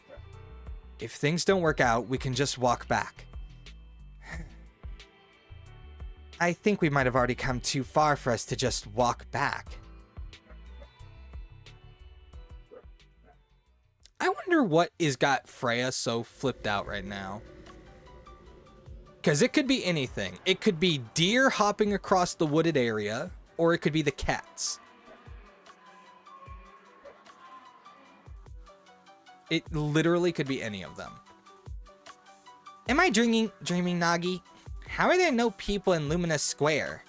If things don't work out, we can just walk back. I think we might have already come too far for us to just walk back. I wonder what is got Freya so flipped out right now. Because it could be anything. It could be deer hopping across the wooded area, or it could be the cats. It literally could be any of them. Am I dreaming, Nagi? How are there no people in Luminous Square?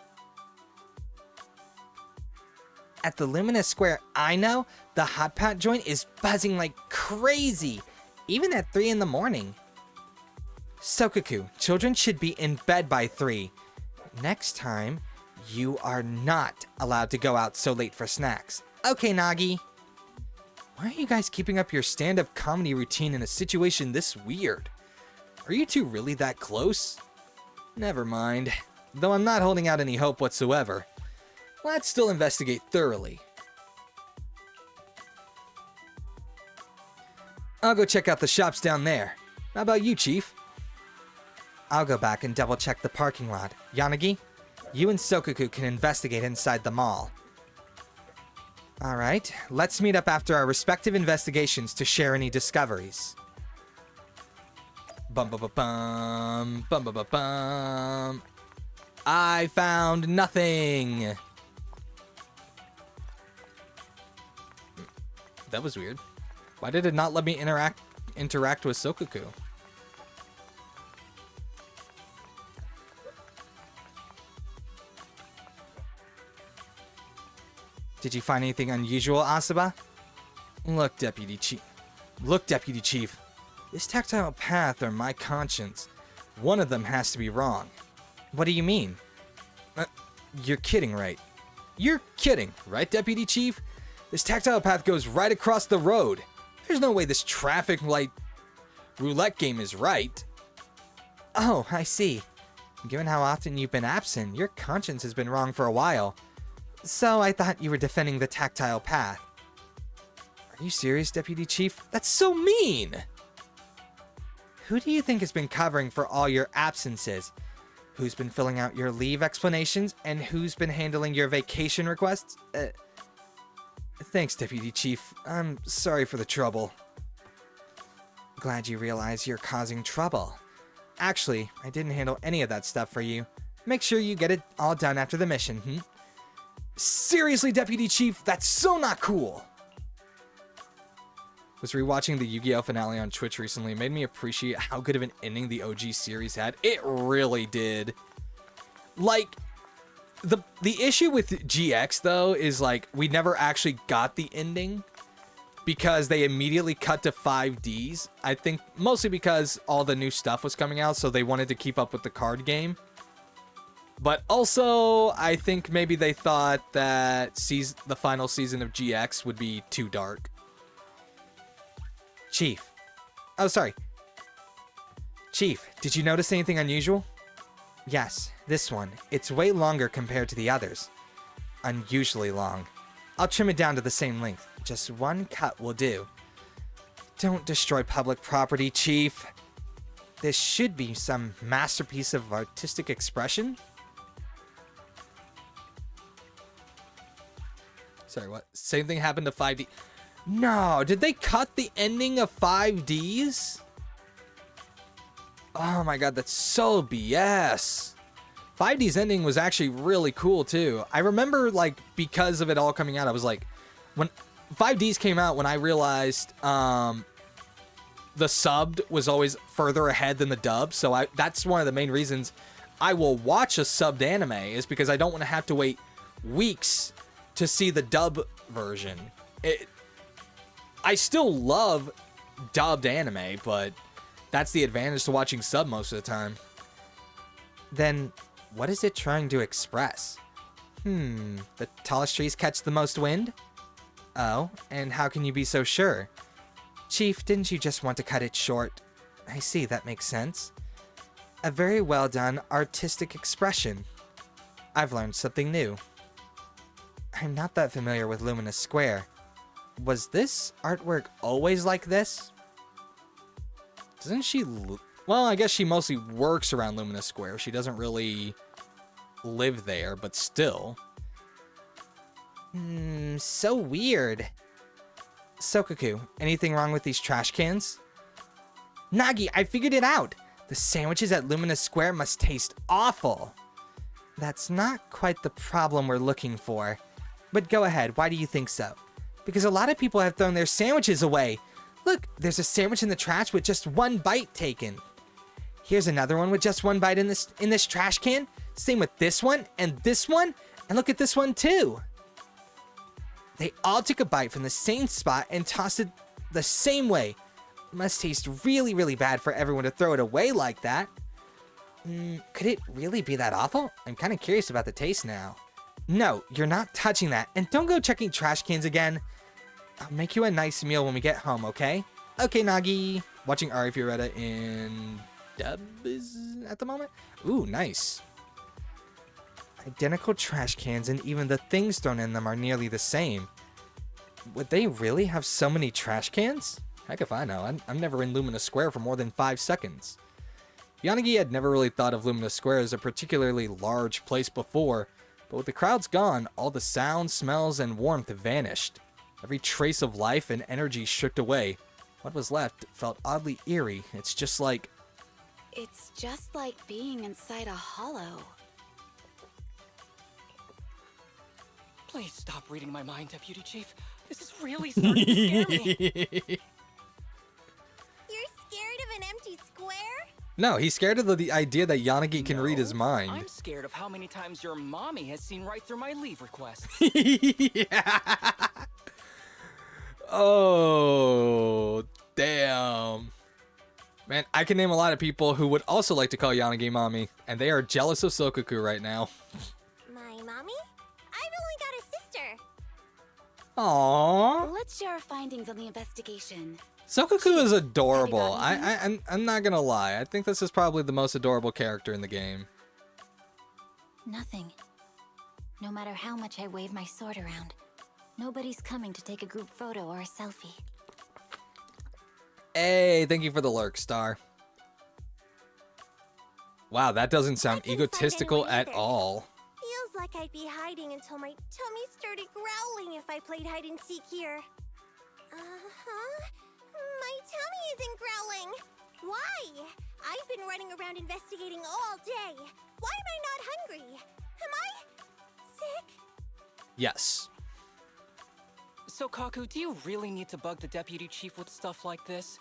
At the Luminous Square I know, the hot pot joint is buzzing like crazy, even at 3 in the morning. Sokaku, children should be in bed by 3. Next time, you are not allowed to go out so late for snacks. Okay, Nagi. Why are you guys keeping up your stand-up comedy routine in a situation this weird? Are you two really that close? Never mind. Though I'm not holding out any hope whatsoever. Let's still investigate thoroughly. I'll go check out the shops down there. How about you, Chief? I'll go back and double-check the parking lot. Yanagi, you and Sokaku can investigate inside the mall. Alright, let's meet up after our respective investigations to share any discoveries. Bum bum bum bum, bum bum bum bum. I found nothing! That was weird. Why did it not let me interact with Sokaku? Did you find anything unusual, Asaba? Look, Deputy Chief. This tactile path or my conscience. One of them has to be wrong. What do you mean? You're kidding, right? You're kidding, right, Deputy Chief? This tactile path goes right across the road. There's no way this traffic light roulette game is right. Oh, I see. Given how often you've been absent, your conscience has been wrong for a while. So I thought you were defending the tactile path. Are you serious, Deputy Chief? That's so mean! Who do you think has been covering for all your absences? Who's been filling out your leave explanations? And who's been handling your vacation requests? Thanks, Deputy Chief. I'm sorry for the trouble. Glad you realize you're causing trouble. Actually, I didn't handle any of that stuff for you. Make sure you get it all done after the mission, Seriously, Deputy Chief, that's so not cool! Was rewatching the Yu-Gi-Oh! Finale on Twitch recently. It made me appreciate how good of an ending the OG series had. It really did. Like, the issue with GX, though, is, like, we never actually got the ending because they immediately cut to 5Ds. I think mostly because all the new stuff was coming out, so they wanted to keep up with the card game. But also, I think maybe they thought that the final season of GX would be too dark. Chief. Oh, sorry. Chief, did you notice anything unusual? Yes, this one. It's way longer compared to the others. Unusually long. I'll trim it down to the same length. Just one cut will do. Don't destroy public property, Chief. This should be some masterpiece of artistic expression. Sorry, what? Same thing happened to 5D. No, did they cut the ending of 5Ds? Oh my god, that's so BS. 5D's ending was actually really cool too. I remember, like, because of it all coming out, I was like, when 5D's came out, when I realized the subbed was always further ahead than the dub, so that's one of the main reasons I will watch a subbed anime, is because I don't want to have to wait weeks to see the dub version. I still love dubbed anime, but that's the advantage to watching sub most of the time. Then, what is it trying to express? The tallest trees catch the most wind? Oh, and how can you be so sure? Chief, didn't you just want to cut it short? I see, that makes sense. A very well done artistic expression. I've learned something new. I'm not that familiar with Luminous Square. Was this artwork always like this? Doesn't she... Well, I guess she mostly works around Luminous Square. She doesn't really live there, but still. So weird. Sokaku, anything wrong with these trash cans? Nagi, I figured it out. The sandwiches at Luminous Square must taste awful. That's not quite the problem we're looking for. But go ahead, why do you think so? Because a lot of people have thrown their sandwiches away. Look, there's a sandwich in the trash with just one bite taken. Here's another one with just one bite in this trash can. Same with this one, and look at this one too. They all took a bite from the same spot and tossed it the same way. Must taste really, really bad for everyone to throw it away like that. Could it really be that awful? I'm kind of curious about the taste now. No, you're not touching that, and don't go checking trash cans again. I'll make you a nice meal when we get home, okay? Okay, Nagi. Watching Ari Fioretta in dub is at the moment. Ooh, nice. Identical trash cans, and even the things thrown in them are nearly the same. Would they really have so many trash cans? Heck if I know. I'm never in Luminous Square for more than 5 seconds. Yanagi had never really thought of Luminous Square as a particularly large place before, but with the crowds gone, all the sounds, smells, and warmth vanished. Every trace of life and energy stripped away. What was left felt oddly eerie. It's just like being inside a hollow. Please stop reading my mind, Deputy Chief. This is really starting to scare me. You're scared of an empty square? No, he's scared of the idea that Yanagi can read his mind. I'm scared of how many times your mommy has seen right through my leave requests. Yeah. Oh, damn. Man, I can name a lot of people who would also like to call Yanagi mommy, and they are jealous of Sokaku right now. My mommy? I've only got a sister. Aww. Let's share our findings on the investigation. Sokaku is adorable. I'm not gonna lie. I think this is probably the most adorable character in the game. Nothing. No matter how much I wave my sword around, nobody's coming to take a group photo or a selfie. Hey, thank you for the lurk, Star. Wow, that doesn't sound egotistical at all. Feels like I'd be hiding until my tummy started growling if I played hide and seek here. My tummy isn't growling. Why? I've been running around investigating all day. Why am I not hungry? Am I sick? Yes. So, Kaku, do you really need to bug the Deputy Chief with stuff like this?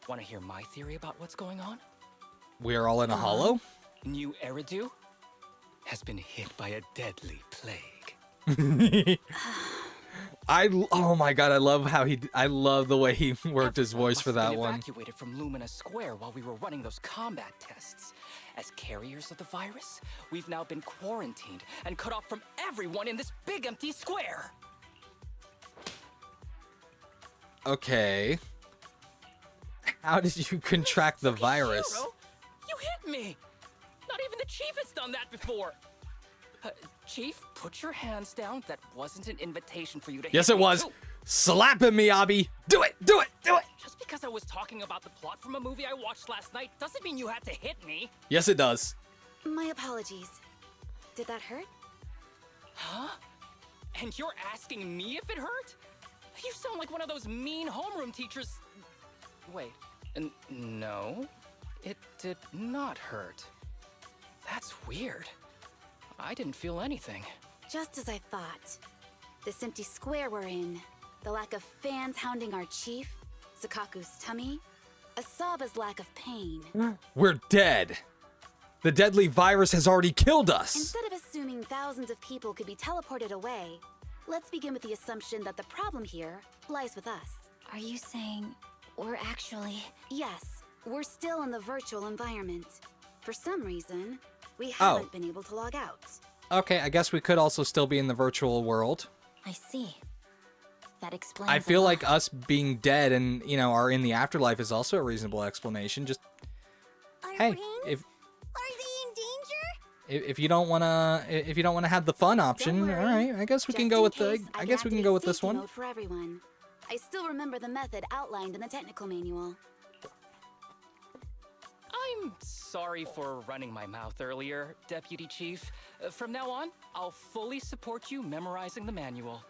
Want to hear my theory about what's going on? We're all in a hollow? New Eridu has been hit by a deadly plague. Oh my god, I love the way he worked his voice for that one. Evacuated from Lumina Square while we were running those combat tests. As carriers of the virus, we've now been quarantined and cut off from everyone in this big empty square. Okay. How did you contract the virus? Hero, you hit me! Not even the Chief has done that before! Chief, put your hands down. That wasn't an invitation for you to hit me. Yes, it was. Too. Slap him, Miyabi! Do it! Do it! Do it! Just because I was talking about the plot from a movie I watched last night doesn't mean you had to hit me. Yes, it does. My apologies. Did that hurt? Huh? And you're asking me if it hurt? You sound like one of those mean homeroom teachers. Wait, no, it did not hurt. That's weird. I didn't feel anything. Just as I thought. This empty square we're in, the lack of fans hounding our chief, Sukaku's tummy, Asaba's lack of pain. We're dead. The deadly virus has already killed us. Instead of assuming thousands of people could be teleported away, let's begin with the assumption that the problem here lies with us. Are you saying we're actually... Yes, we're still in the virtual environment. For some reason, we haven't been able to log out. Okay, I guess we could also still be in the virtual world. I see. That explains I feel a lot. like us being dead and, you know, are in the afterlife is also a reasonable explanation. Just, Our hey, brains? if Are they in danger? if you don't wanna have the fun option, Don't all worry. right, I guess we Just can go in with the. case, I guess we can activate go with this safety one. mode for everyone. I still remember the method outlined in the technical manual. I'm sorry for running my mouth earlier, Deputy Chief. From now on, I'll fully support you memorizing the manual.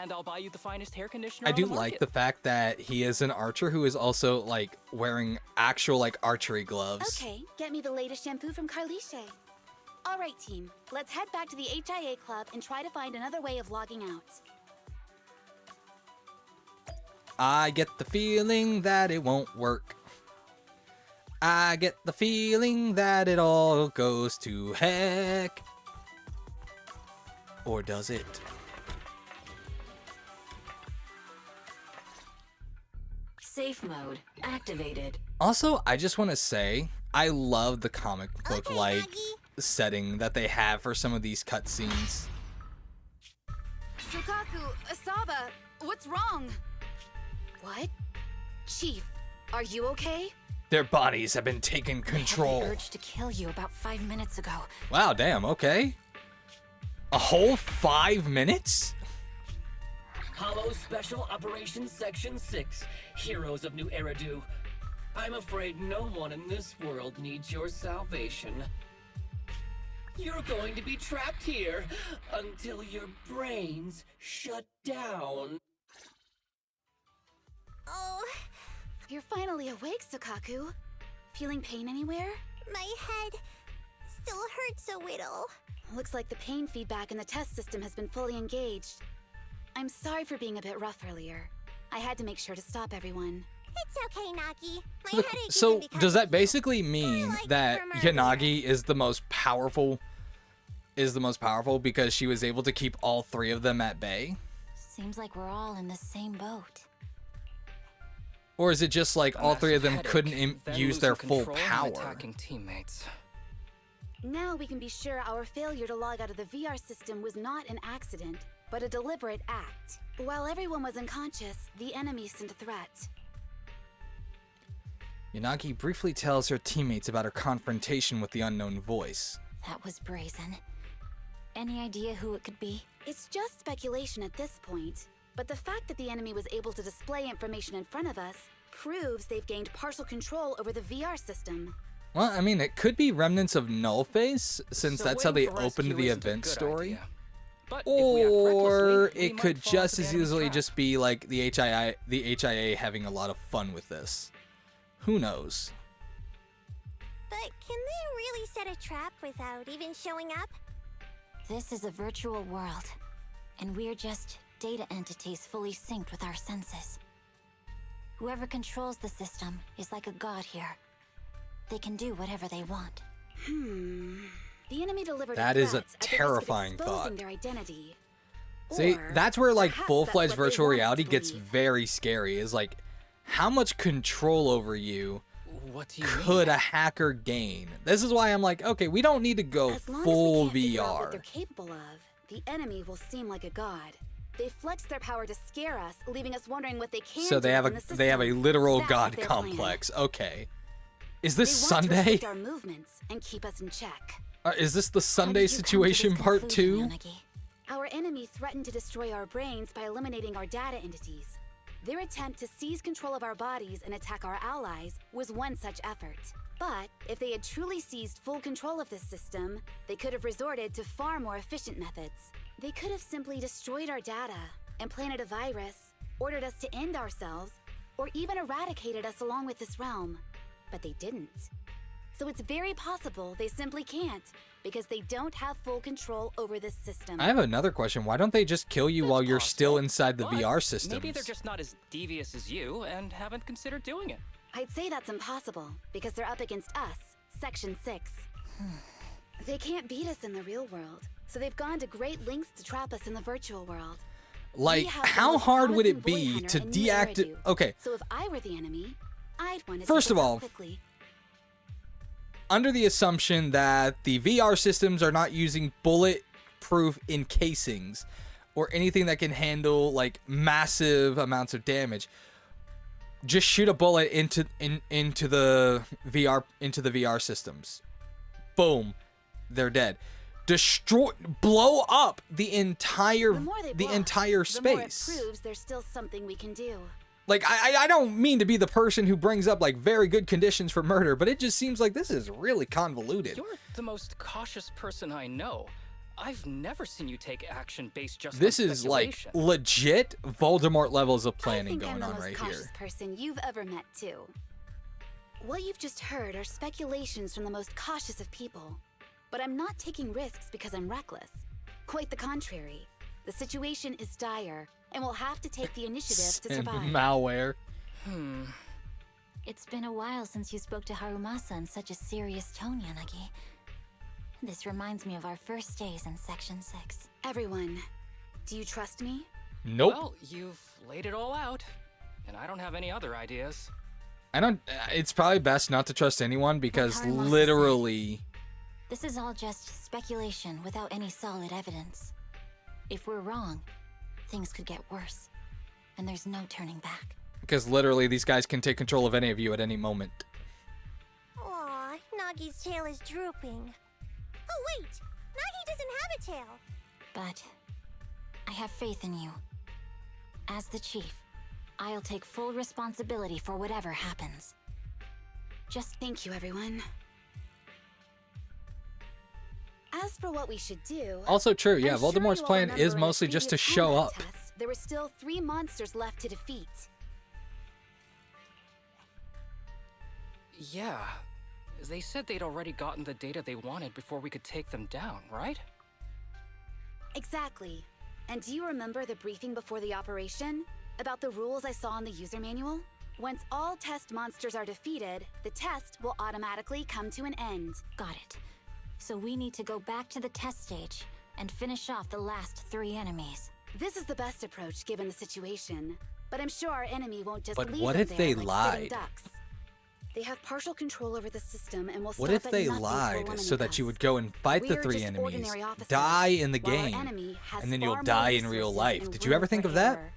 And I'll buy you the finest hair conditioner I on do the like market. the fact that he is an archer who is also like wearing actual like archery gloves. Okay, get me the latest shampoo from Carliche. All right, team, let's head back to the HIA club and try to find another way of logging out. I get the feeling that it won't work. I get the feeling that it all goes to heck. Or does it? Safe mode activated. Also, I just want to say, I love the comic book like Nagi. setting that they have for some of these cutscenes. Sukaku, Asaba, what's wrong? What? Chief, are you okay? Their bodies have been taken I had control. the urge to kill you about 5 minutes ago. Wow, damn, okay. A whole 5 minutes? Hollow Special Operations Section 6, Heroes of New Eridu. I'm afraid no one in this world needs your salvation. You're going to be trapped here until your brains shut down. Oh, You're finally awake, Sukaku. Feeling pain anywhere? my head still hurts a little. Looks like the pain feedback in the test system has been fully engaged. I'm sorry for being a bit rough earlier. I had to make sure to stop everyone. It's okay, Nagi. My headache So, isn't because does that of you. basically mean like it that from earlier. Yanagi is the most powerful? Is the most powerful because she was able to keep all 3 of them at bay? Seems like we're all in the same boat. Or is it just like all 3 of them Headache, couldn't then use their losing full control and power? attacking teammates. Now we can be sure our failure to log out of the VR system was not an accident, but a deliberate act. While everyone was unconscious, the enemy sent a threat. Yanagi briefly tells her teammates about her confrontation with the unknown voice. That was brazen. Any idea who it could be? It's just speculation at this point, but the fact that the enemy was able to display information in front of us proves they've gained partial control over the VR system. Well, I mean, it could be remnants of Nullface, since So that's how they waiting for opened rescue the isn't a event good story. idea. But if we act Or recklessly, we it might could fall just into as the enemy's easily trap. just be like the HIA having a lot of fun with this. Who knows? But can they really set a trap without even showing up? This is a virtual world, and we're just data entities fully synced with our senses. Whoever controls the system is like a god here. They can do whatever they want. The enemy delivered That a is a threat at the risk of terrifying exposing thought. their identity. See, Or that's where like perhaps full-fledged that's what they virtual want us reality to gets believe. very scary. Is like, how much control over you What do you could mean? a hacker gain? This is why I'm like, okay, we don't need to go As long full as we can't figure out what VR. they're capable of, the enemy will seem like a god. They flex their power to scare us, leaving us wondering what they can So do they have in the a system. literal That's god their plan. complex. Okay, is They this want to Sunday? restrict our movements and keep us in check. Is this the How Sunday did you come to situation this part conclusion, 2? Yanagi? Our enemy threatened to destroy our brains by eliminating our data entities. Their attempt to seize control of our bodies and attack our allies was one such effort. But if they had truly seized full control of this system, they could have resorted to far more efficient methods. They could have simply destroyed our data, implanted a virus, ordered us to end ourselves, or even eradicated us along with this realm. But they didn't. So it's very possible they simply can't, because they don't have full control over this system. I have another question. Why don't they just kill you while you're still inside the But VR systems? maybe they're just not as devious as you and haven't considered doing it. I'd say that's impossible, because they're up against us, Section 6. They can't beat us in the real world, so they've gone to great lengths to trap us in the virtual world. Like, We have the how most hard would it promising boy be hunter to in New deactivate? Eridu. Okay, So if I were the enemy, I'd want to First take of us out all, quickly. under the assumption that the VR systems are not using bulletproof encasings or anything that can handle like massive amounts of damage, just shoot a bullet into the VR systems. Boom, they're dead. Blow up the entire The more they the block, entire the more it space. proves there's still something we can do. Like, I don't mean to be the person who brings up, like, very good conditions for murder, but it just seems like this is really convoluted. You're the most cautious person I know. I've never seen you take action based just This on is, like, speculation. legit Voldemort levels of I planning think I'm going the on most right cautious here. person you've ever met, too. What you've just heard are speculations from the most cautious of people. But I'm not taking risks because I'm reckless. Quite the contrary. The situation is dire, and we'll have to take the initiative to And survive. malware. It's been a while since you spoke to Harumasa in such a serious tone, Yanagi. This reminds me of our first days in Section 6. Everyone, do you trust me? Nope. Well, you've laid it all out, and I don't have any other ideas. I don't. It's probably best not to trust anyone because Harumasa said. literally. This is all just speculation without any solid evidence. If we're wrong, things could get worse, and there's no turning back. Because literally, these guys can take control of any of you at any moment. Aw, Nagi's tail is drooping. Oh wait, Nagi doesn't have a tail. But I have faith in you. As the chief, I'll take full responsibility for whatever happens. Just thank you, everyone. As for what we should do... Also true, yeah, I'm sure Voldemort's you all plan remember is in the mostly just to previous show combat up. test, there were still 3 monsters left to defeat. Yeah. They said they'd already gotten the data they wanted before we could take them down, right? Exactly. And do you remember the briefing before the operation? About the rules I saw in the user manual? Once all test monsters are defeated, the test will automatically come to an end. Got it. So we need to go back to the test stage and finish off the last 3 enemies. This is the best approach given the situation. But I'm sure our enemy won't just But leave what them if there they like sitting lied? ducks. They have partial control over the system and will What stop if at they nothing to lied eliminate so that you us. would go and fight the We're 3 just enemies, ordinary officers, die in the while our game, enemy has and then far you'll more die in real resources life? and Did you room ever think for of that? error.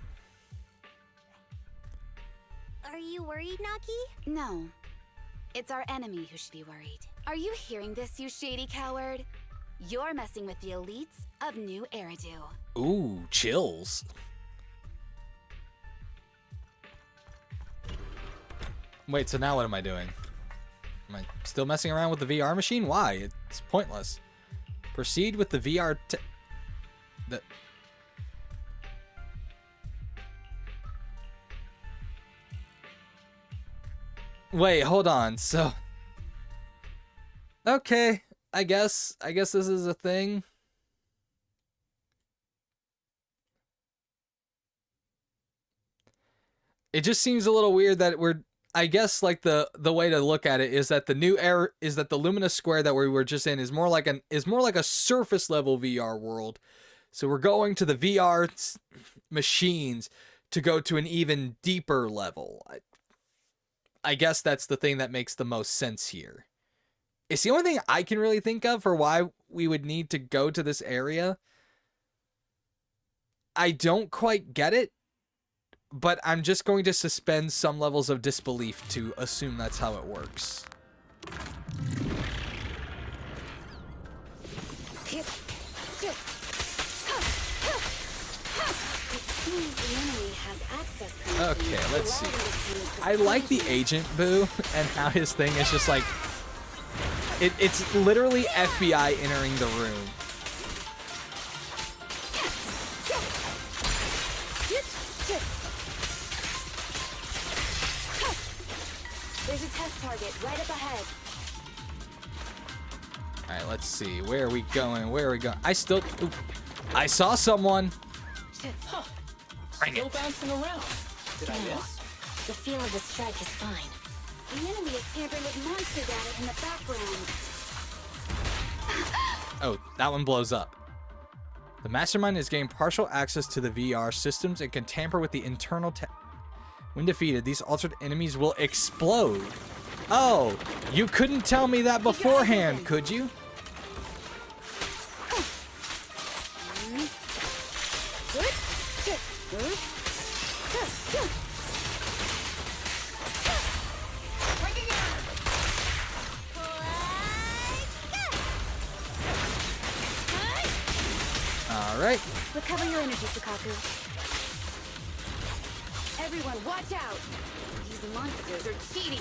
Are you worried, Nagi? No. It's our enemy who should be worried. Are you hearing this, you shady coward? You're messing with the elites of New Eridu. Ooh, chills. Wait, so now what am I doing? Am I still messing around with the VR machine? Why? It's pointless. Proceed with the VR Wait, hold on. So okay, I guess this is a thing. It just seems a little weird that I guess like the way to look at it is that the Luminous Square that we were just in is more like a surface level VR world. So we're going to the VR machines to go to an even deeper level. I guess that's the thing that makes the most sense here. It's the only thing I can really think of for why we would need to go to this area. I don't quite get it, but I'm just going to suspend some levels of disbelief to assume that's how it works. Okay, let's see. I like the Agent Boo and how his thing is just like... It's literally FBI entering the room. There's a test target right up ahead. Alright, let's see. Where are we going? Where are we going? I still... Ooh, I saw someone. Huh. Bring Still it. bouncing around. Did I miss? The feel of the strike is fine. The enemy is tampering with monster data in the background. Oh, that one blows up. The Mastermind has gained partial access to the VR systems and can tamper with the internal When defeated, these altered enemies will explode. Oh, you couldn't tell me that beforehand, could you? All right. Recover your energy, Fukaku. Everyone, watch out! These monsters are cheating.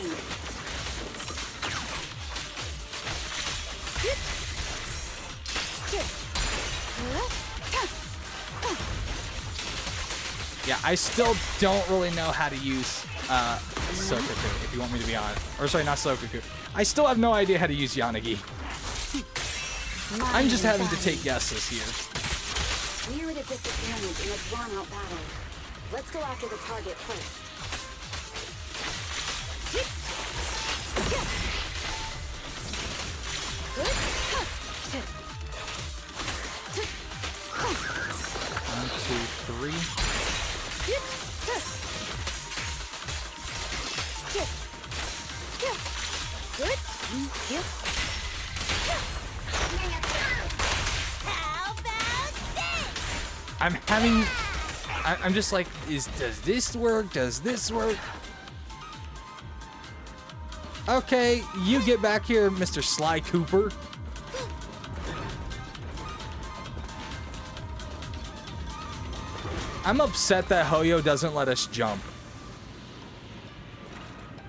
Yeah, I still don't really know how to use Sokaku, if you want me to be honest. Or sorry, not Sokaku. I still have no idea how to use Yanagi. I'm just having to take guesses here. We're at a disadvantage in a drawn-out battle. Let's go after the target first. One, two, three. How about this? I'm just like, does this work? Does this work? Okay, you get back here, Mr. Sly Cooper. I'm upset that Hoyo doesn't let us jump.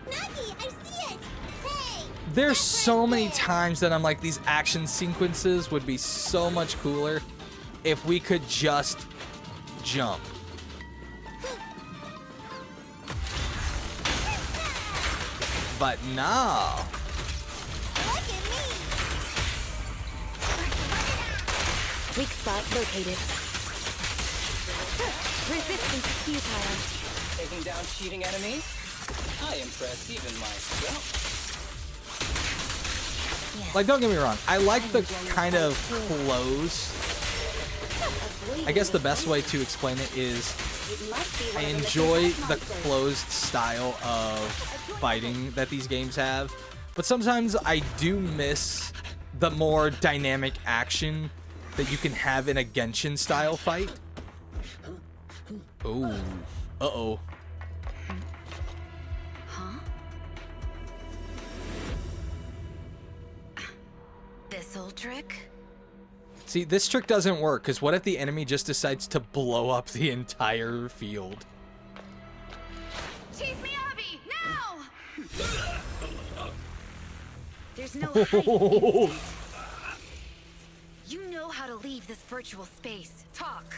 Nagi, I see it. Hey. There's so many times that I'm like, these action sequences would be so much cooler if we could just jump. But no. Look at me. Weak spot located. Resistance futile. Taking down cheating enemies? I impress even myself. Like, don't get me wrong. I like the kind of close. I guess the best way to explain it is I enjoy the closed style of fighting that these games have, but sometimes I do miss the more dynamic action that you can have in a Genshin style fight. Ooh. Uh-oh. Huh? This old trick? See, this trick doesn't work, because what if the enemy just decides to blow up the entire field? Chief Miyabi, now! There's no hiding. You know how to leave this virtual space. Talk.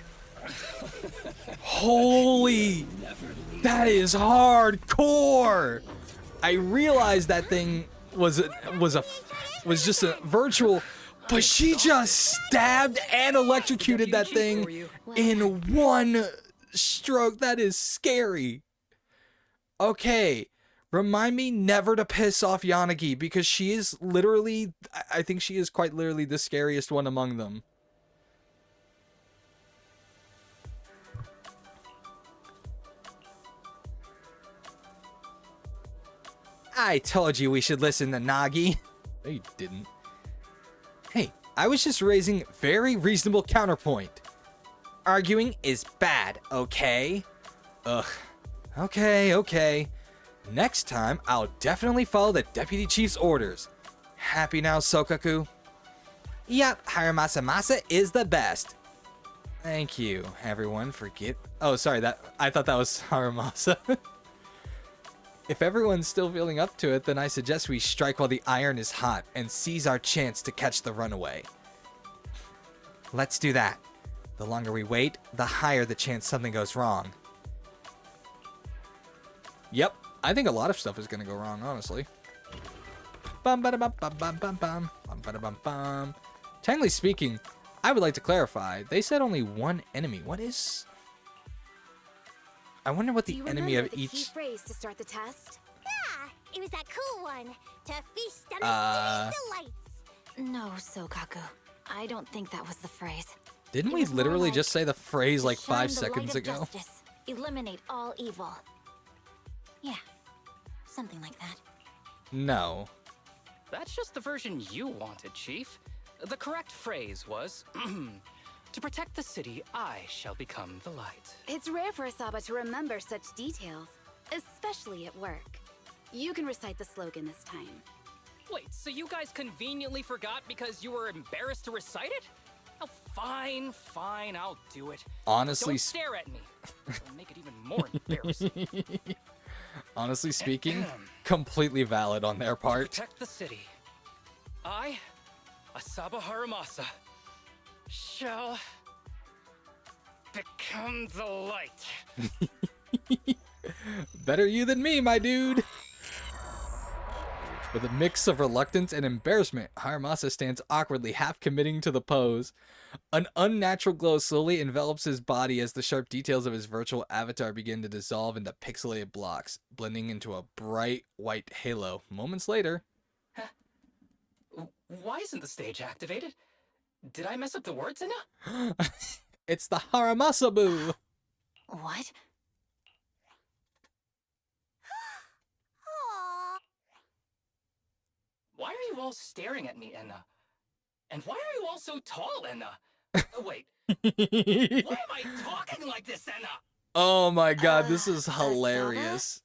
Holy! That is hardcore! I realized that thing was just a virtual, but she just stabbed and electrocuted that thing in one stroke. That is scary. Okay, remind me never to piss off Yanagi, because she is literally, I think she is quite literally the scariest one among them. I told you we should listen to Nagi. No, you didn't. Hey, I was just raising very reasonable counterpoint. Arguing is bad, okay? Ugh. Okay. Next time, I'll definitely follow the Deputy Chief's orders. Happy now, Sokaku? Yep, Haramasa Masa is the best. Thank you, everyone, Oh, sorry, I thought that was Haramasa. If everyone's still feeling up to it, then I suggest we strike while the iron is hot and seize our chance to catch the runaway. Let's do that. The longer we wait, the higher the chance something goes wrong. Yep, I think a lot of stuff is gonna go wrong, honestly. Bum ba da bum bum bum bum bum bum Ba-da-bum-bum. Technically speaking, I would like to clarify. They said only one enemy. What is... I wonder what the enemy of the each... key phrase to start the test? Yeah, it was that cool one. To feast on its delights. No, Sokaku. I don't think that was the phrase. Didn't It we was more literally like, just say the phrase like "Shine 5 the light seconds of ago? justice. Eliminate all evil. Yeah, something like that. No. That's just the version you wanted, Chief. The correct phrase was, to protect the city, I shall become the light. It's rare for Asaba to remember such details, especially at work. You can recite the slogan this time. Wait, so you guys conveniently forgot because you were embarrassed to recite it? Oh, fine, I'll do it. Honestly, Don't stare at me. It'll make it even more embarrassing. honestly speaking, completely valid on their part. Protect the city. I, Asaba Haramasa, shall become the light. Better you than me, my dude. With a mix of reluctance and embarrassment, Haramasa stands awkwardly, half committing to the pose. An unnatural glow slowly envelops his body as the sharp details of his virtual avatar begin to dissolve into pixelated blocks, blending into a bright white halo. Moments later... Why isn't the stage activated? Did I mess up the words, Inna? It's the Haramasa-boo! What? Aww. Why are you all staring at me, Enna? And why are you all so tall, Enna? Oh, wait. Why am I talking like this, Enna? Oh my god, this is hilarious.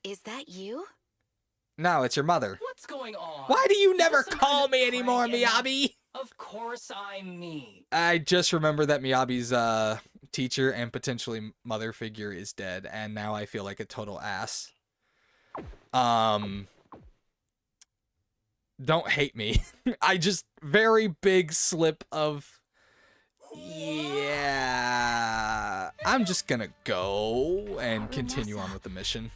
Is that you? No, it's your mother. What's going on? Why do you Is never this some call kind of me anymore, prank, Enna? Miyabi? Of course I'm me. I just remember that Miyabi's teacher and potentially mother figure is dead, and now I feel like a total ass. Don't hate me. I just very big slip of... Yeah. I'm just gonna go and continue on with the mission.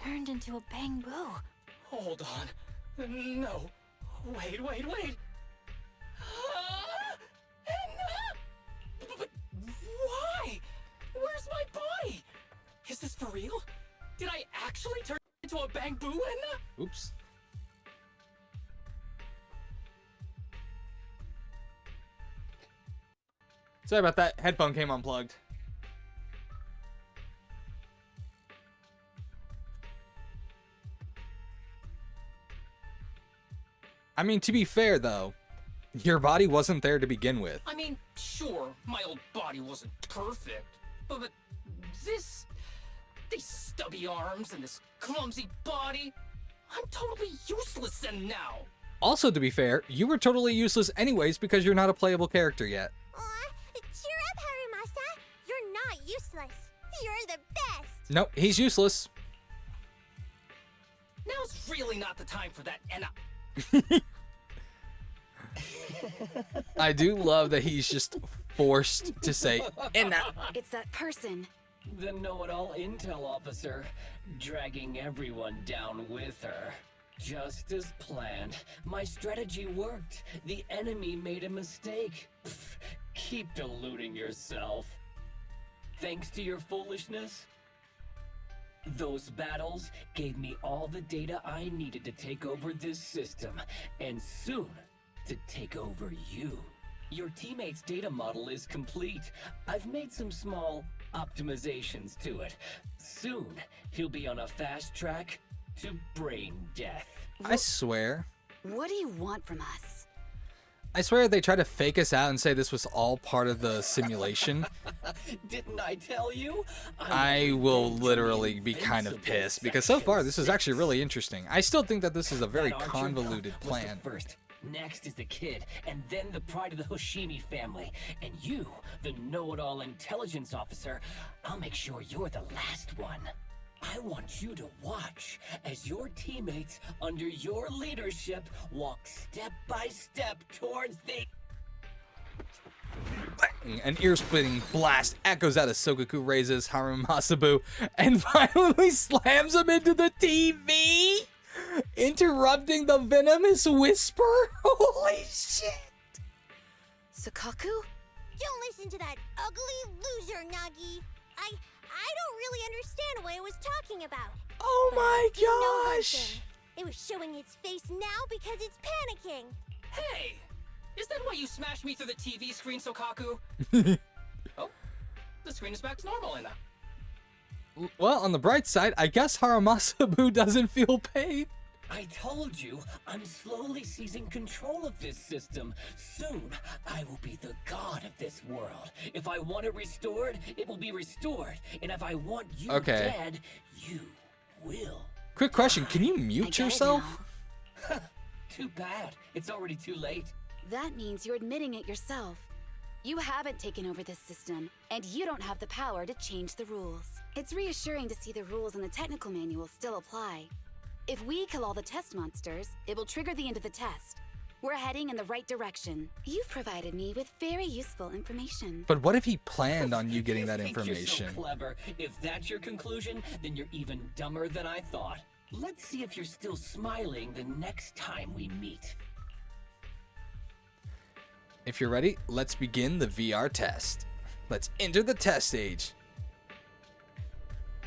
Turned into a bamboo. Hold on. No. Wait. Enna! But why? Where's my body? Is this for real? Did I actually turn into a bamboo, Enna? Oops. Sorry about that. Headphone came unplugged. I mean, to be fair, though, your body wasn't there to begin with. I mean, sure, my old body wasn't perfect, but this... these stubby arms and this clumsy body... I'm totally useless and now! Also, to be fair, you were totally useless anyways because you're not a playable character yet. Aw, cheer up, Haramasa. You're not useless. You're the best. Nope, he's useless. Now's really not the time for that, Enna. I do love that he's just forced to say, "Enna." It's that person. The know-it-all intel officer, dragging everyone down with her. Just as planned. My strategy worked. The enemy made a mistake. Pfft, keep deluding yourself. Thanks to your foolishness, those battles gave me all the data I needed to take over this system, and soon to take over you. Your teammate's data model is complete. I've made some small optimizations to it. Soon, he'll be on a fast track to brain death. I swear. What do you want from us? I swear they try to fake us out and say this was all part of the simulation. Didn't I tell you? I will literally be kind of pissed because so far this is actually really interesting. I still think that this is a very That archer convoluted was the plan. first. Next is the kid, and then the pride of the Hoshimi family. And you, the know-it-all intelligence officer, I'll make sure you're the last one. I want you to watch as your teammates, under your leadership, walk step by step towards the... An ear-splitting blast echoes out as Sokaku raises Harumasabu and violently slams him into the TV. Interrupting the venomous whisper? Holy shit! Sukaku? Don't listen to that ugly loser, Nagi. I don't really understand what it was talking about. Oh But I my do know one gosh! thing. It was showing its face now because it's panicking. Hey! Is that why you smashed me through the TV screen, Sokaku? Oh, the screen is back to normal now. Well, on the bright side, I guess Haramasabu doesn't feel pain. I told you, I'm slowly seizing control of this system. Soon, I will be the god of this world. If I want it restored, it will be restored. And if I want you dead, you will. Quick question, can you mute yourself? Too bad. It's already too late. That means you're admitting it yourself. You haven't taken over this system, and you don't have the power to change the rules. It's reassuring to see the rules in the technical manual still apply. If we kill all the test monsters, it will trigger the end of the test. We're heading in the right direction. You've provided me with very useful information. But what if he planned on you getting that think information? You're so clever. If that's your conclusion, then you're even dumber than I thought. Let's see if you're still smiling the next time we meet. If you're ready, let's begin the VR test. Let's enter the test stage.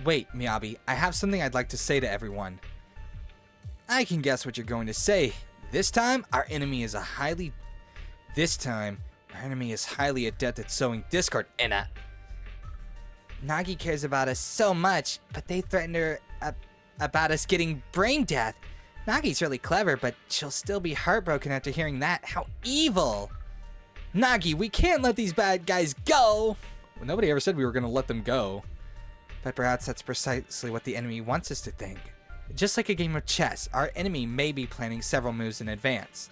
Wait, Miyabi, I have something I'd like to say to everyone. I can guess what you're going to say. This time, our enemy is highly adept at sowing discord, Enna. Nagi cares about us so much, but they threatened her about us getting brain death. Nagi's really clever, but she'll still be heartbroken after hearing that. How evil! Nagi, we can't let these bad guys go! Well, nobody ever said we were going to let them go. But perhaps that's precisely what the enemy wants us to think. Just like a game of chess, our enemy may be planning several moves in advance.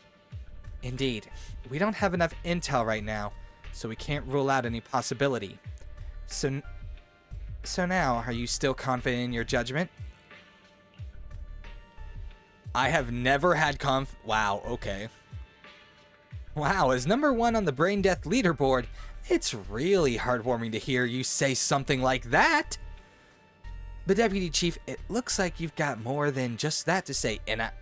Indeed, we don't have enough intel right now, so we can't rule out any possibility. So now, are you still confident in your judgment? I have never had Wow, okay. Wow, as number 1 on the brain death leaderboard, it's really heartwarming to hear you say something like that. But Deputy Chief, it looks like you've got more than just that to say, Enna.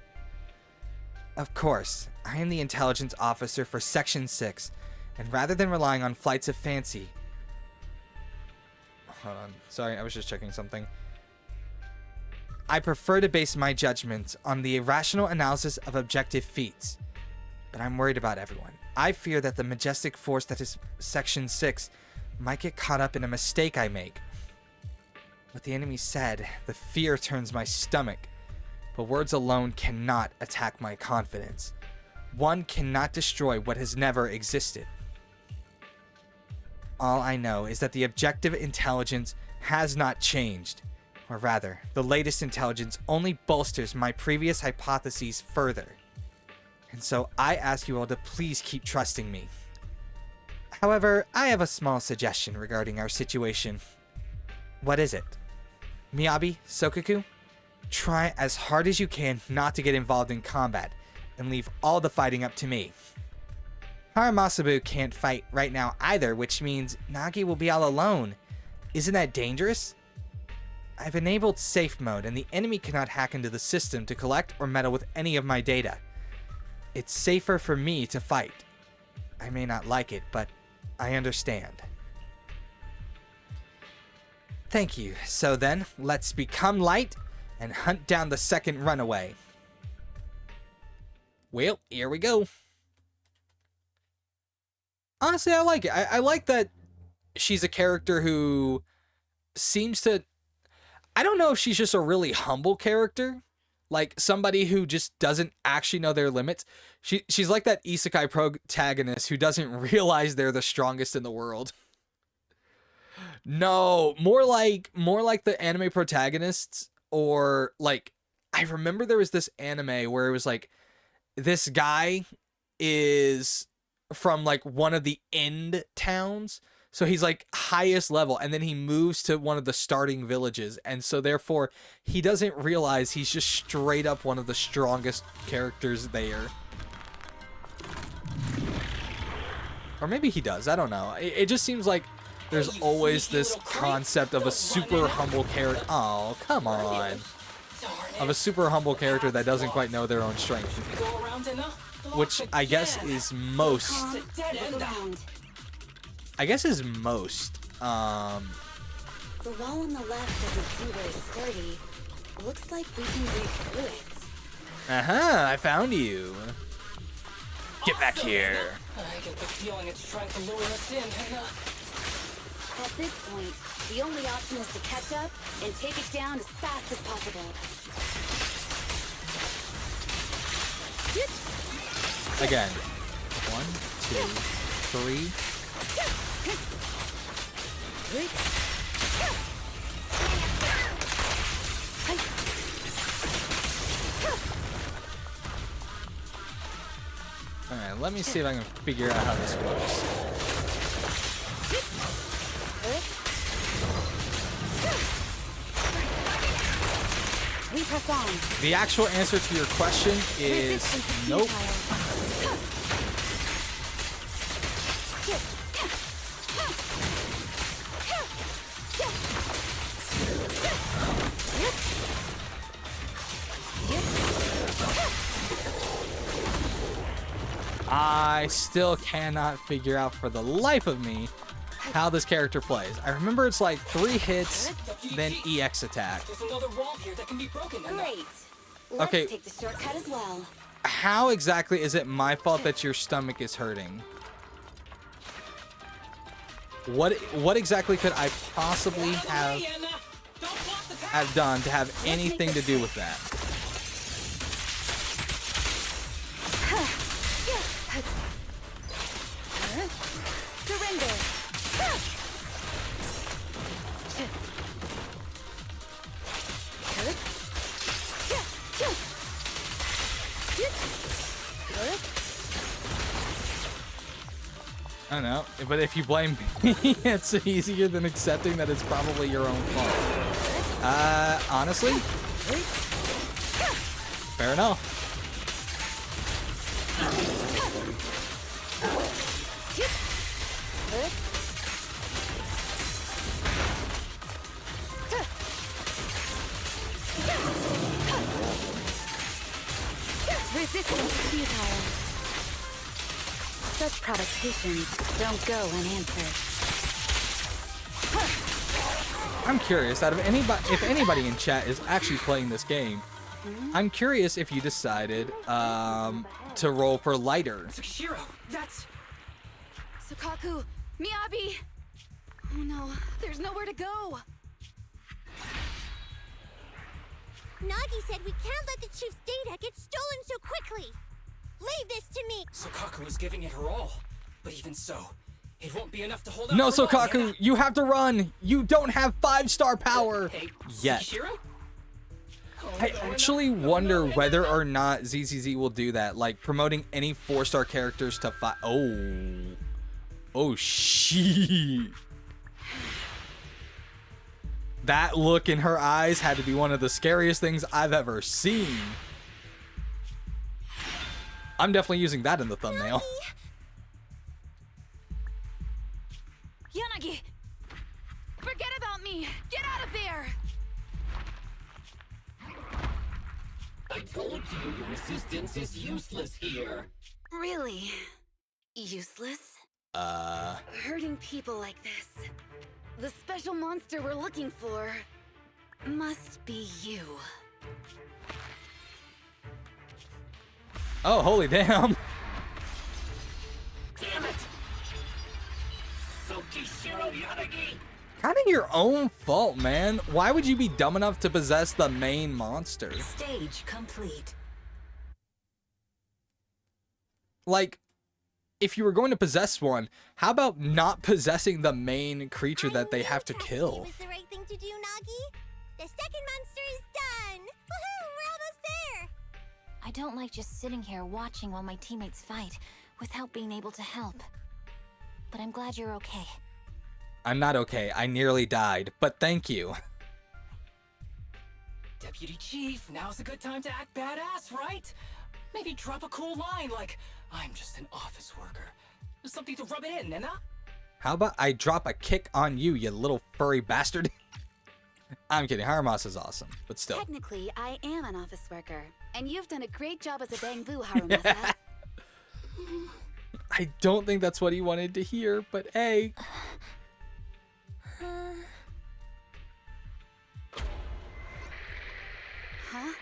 Of course, I am the intelligence officer for Section 6, and rather than relying on flights of fancy... Hold on, sorry, I was just checking something. I prefer to base my judgments on the rational analysis of objective feats. But I'm worried about everyone. I fear that the majestic force that is Section 6 might get caught up in a mistake I make. What the enemy said, the fear turns my stomach. But words alone cannot attack my confidence. One cannot destroy what has never existed. All I know is that the objective intelligence has not changed. Or rather, the latest intelligence only bolsters my previous hypotheses further. And so I ask you all to please keep trusting me. However, I have a small suggestion regarding our situation. What is it? Miyabi, Sokaku, try as hard as you can not to get involved in combat, and leave all the fighting up to me. Haramasabu can't fight right now either, which means Nagi will be all alone. Isn't that dangerous? I've enabled safe mode, and the enemy cannot hack into the system to collect or meddle with any of my data. It's safer for me to fight. I may not like it, but I understand. Thank you. So then, let's become light and hunt down the second runaway. Well, here we go. Honestly, I like it. I like that she's a character who seems to... I don't know if she's just a really humble character. Like, somebody who just doesn't actually know their limits. She's like that isekai protagonist who doesn't realize they're the strongest in the world. No, more like the anime protagonists, or like, I remember there was this anime where it was like, this guy is from like one of the end towns. So he's like highest level, and then he moves to one of the starting villages, and so therefore he doesn't realize he's just straight up one of the strongest characters there. Or maybe he does, I don't know. It just seems like there's always this concept of a super humble character. Oh, come on. Darn of a super humble character that doesn't quite know their own strength, Go around and which I guess is most. It's a dead end. I guess is most. The wall on the left doesn't seem very sturdy. Looks like we can break through it. I found you. Get back here. I get the feeling it's trying to lure us in, and At this point, the only option is to catch up and take it down as fast as possible. Again. 1, 2, 3. Alright, let me see if I can figure out how this works. We press on. The actual answer to your question is nope. I still cannot figure out for the life of me how this character plays. I remember it's like 3 hits, then EX attack. there's another wall here that can be broken. And Great. Let's Okay. take the shortcut as well. How exactly is it my fault that your stomach is hurting? What exactly could I possibly have done to have anything to do with that? Surrender. I don't know, but if you blame me, it's easier than accepting that it's probably your own fault. Honestly, fair enough. Resistance futile. Such provocations don't go unanswered. I'm curious, out of anybody, if anybody in chat is actually playing this game, I'm curious if you decided to roll for lighter. Shiro, that's... Sukaku, Miyabi! Oh no, there's nowhere to go. Nagi said we can't let the chief's data get stolen so quickly. Leave this to me. Sukaku is giving it her all. But even so, it won't be enough to hold out No, for long, Sokaku, Hannah. you have to run. You don't have 5-star power Hey, yet. Shiro? I actually wonder whether or not ZZZ will do that, like promoting any 4-star characters to 5. Oh, shit. That look in her eyes had to be one of the scariest things I've ever seen. I'm definitely using that in the thumbnail. Yanagi! Forget about me! Get out of there! I told you your resistance is useless here. Really? Useless? Hurting people like this. The special monster we're looking for must be you. Oh, holy damn. Damn it! Shiro Yanagi! Kind of your own fault, man. Why would you be dumb enough to possess the main monster? Stage complete. Like, if you were going to possess one, how about not possessing the main creature that they have to kill? Was the right thing to do, Nagi? The second monster is done. Woohoo! We're almost there. I don't like just sitting here watching while my teammates fight without being able to help. But I'm glad you're okay. I'm not okay. I nearly died, but thank you. Deputy Chief, now's a good time to act badass, right? Maybe drop a cool line like, I'm just an office worker. Something to rub it in, Nena? How about I drop a kick on you, you little furry bastard? I'm kidding. Harumasa is awesome, but still. Technically, I am an office worker, and you've done a great job as a bamboo, Harumasa. I don't think that's what he wanted to hear, but hey. Huh?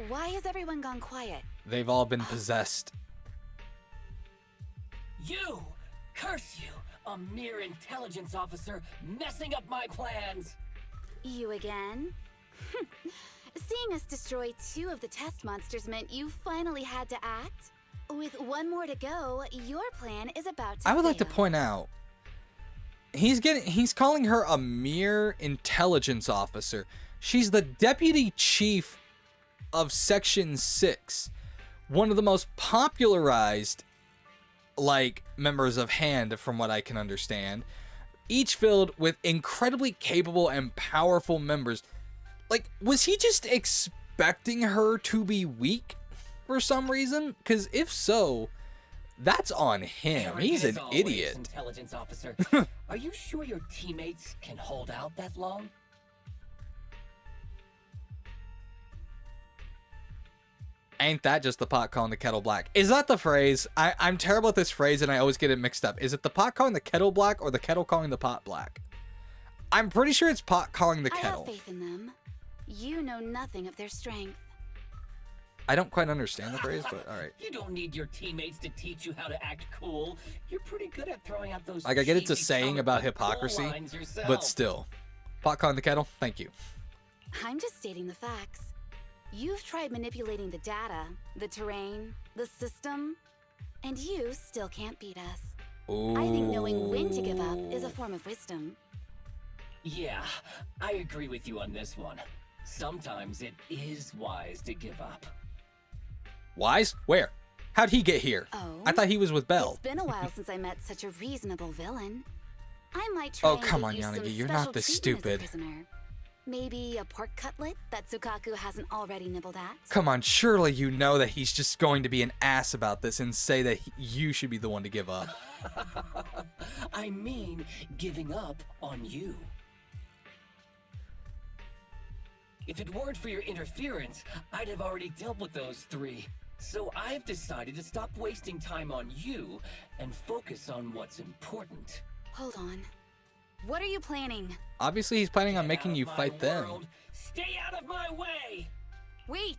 Why has everyone gone quiet? They've all been possessed. You! Curse you! A mere intelligence officer messing up my plans! You again? Seeing us destroy 2 of the test monsters meant you finally had to act? With 1 more to go, your plan is about to I would like to fail. point out, he's calling her a mere intelligence officer. She's the deputy chief of Section 6, one of the most popularized, like, members of HAND, from what I can understand, each filled with incredibly capable and powerful members. Like, was he just expecting her to be weak for some reason? Because if so, that's on him. He's an Always, idiot. Intelligence officer. Are you sure your teammates can hold out that long? Ain't that just the pot calling the kettle black? Is that the phrase? I'm terrible at this phrase and I always get it mixed up. Is it the pot calling the kettle black or the kettle calling the pot black? I'm pretty sure it's pot calling the kettle. I have faith in them. You know nothing of their strength. I don't quite understand the phrase, but alright. You don't need your teammates to teach you how to act cool. You're pretty good at throwing out those. Like, I get it's a cheesy saying about comic book hypocrisy, lines yourself. but still. Pot calling the kettle? Thank you. I'm just stating the facts. You've tried manipulating the data, the terrain, the system, and you still can't beat us. Ooh. I think knowing when to give up is a form of wisdom. Yeah, I agree with you on this one. Sometimes it is wise to give up. Wise? Where? How'd he get here? Oh? I thought he was with Belle. It's been a while since I met such a reasonable villain. I might try Oh, and come get on, you some Yanagi, you're special not this treatment as a stupid. prisoner. Maybe a pork cutlet that Tsukaku hasn't already nibbled at? Come on, surely you know that he's just going to be an ass about this and say that you should be the one to give up. I mean, giving up on you. If it weren't for your interference, I'd have already dealt with those 3. So I've decided to stop wasting time on you and focus on what's important. Hold on. What are you planning? Obviously, he's planning on Get making out you of my fight them. world. Stay out of my way! Wait!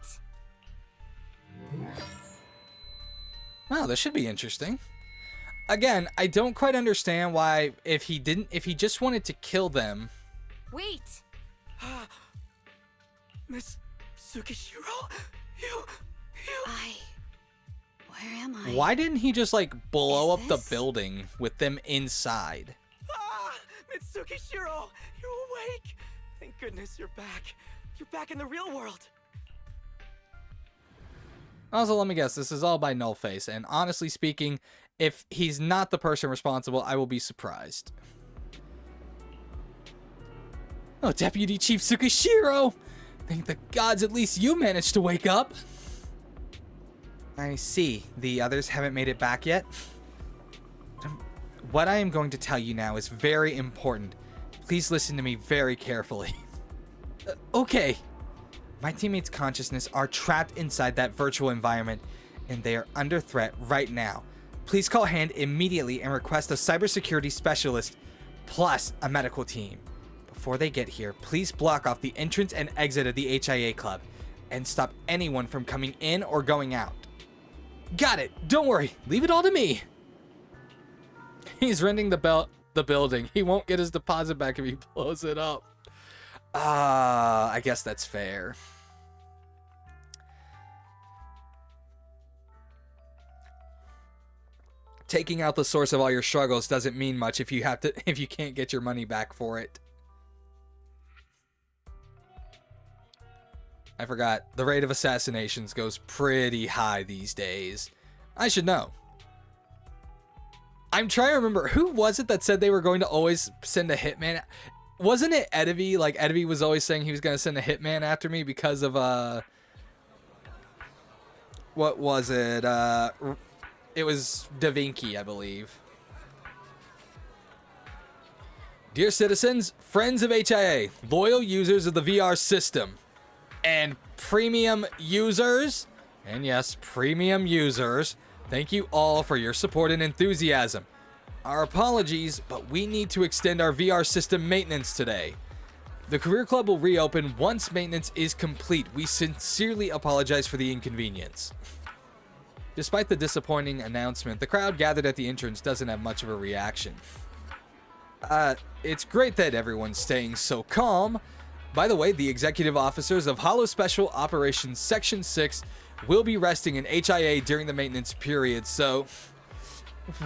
Wow, this should be interesting. Again, I don't quite understand why, if he just wanted to kill them. Wait! Miss Tsukishiro? Where am I? Why didn't he just, like, blow Is up the this- building with them inside? Mitsukishiro, you're awake! Thank goodness you're back. You're back in the real world. Also, let me guess, this is all by Nullface, and honestly speaking, if he's not the person responsible, I will be surprised. Oh, Deputy Chief Tsukishiro! Thank the gods at least you managed to wake up! I see. The others haven't made it back yet? What I am going to tell you now is very important. Please listen to me very carefully. Okay. My teammates' consciousness are trapped inside that virtual environment, and they are under threat right now. Please call HAND immediately and request a cybersecurity specialist, plus a medical team. Before they get here, please block off the entrance and exit of the HIA club, and stop anyone from coming in or going out. Got it. Don't worry. Leave it all to me. He's renting the building. He won't get his deposit back if he blows it up. I guess that's fair. Taking out the source of all your struggles doesn't mean much if you can't get your money back for it. I forgot. The rate of assassinations goes pretty high these days. I should know. I'm trying to remember, who was it that said they were going to always send a hitman? Wasn't it Edevi? Like, Edevi was always saying he was going to send a hitman after me because of, what was it? It was Da Vinci, I believe. Dear citizens, friends of HIA, loyal users of the VR system, and premium users, and yes, premium users, thank you all for your support and enthusiasm. Our apologies, but we need to extend our VR system maintenance today. The Career Club will reopen once maintenance is complete. We sincerely apologize for the inconvenience. Despite the disappointing announcement, the crowd gathered at the entrance doesn't have much of a reaction. It's great that everyone's staying so calm. By the way, the executive officers of Holo Special Operations Section 6 will be resting in HIA during the maintenance period, so...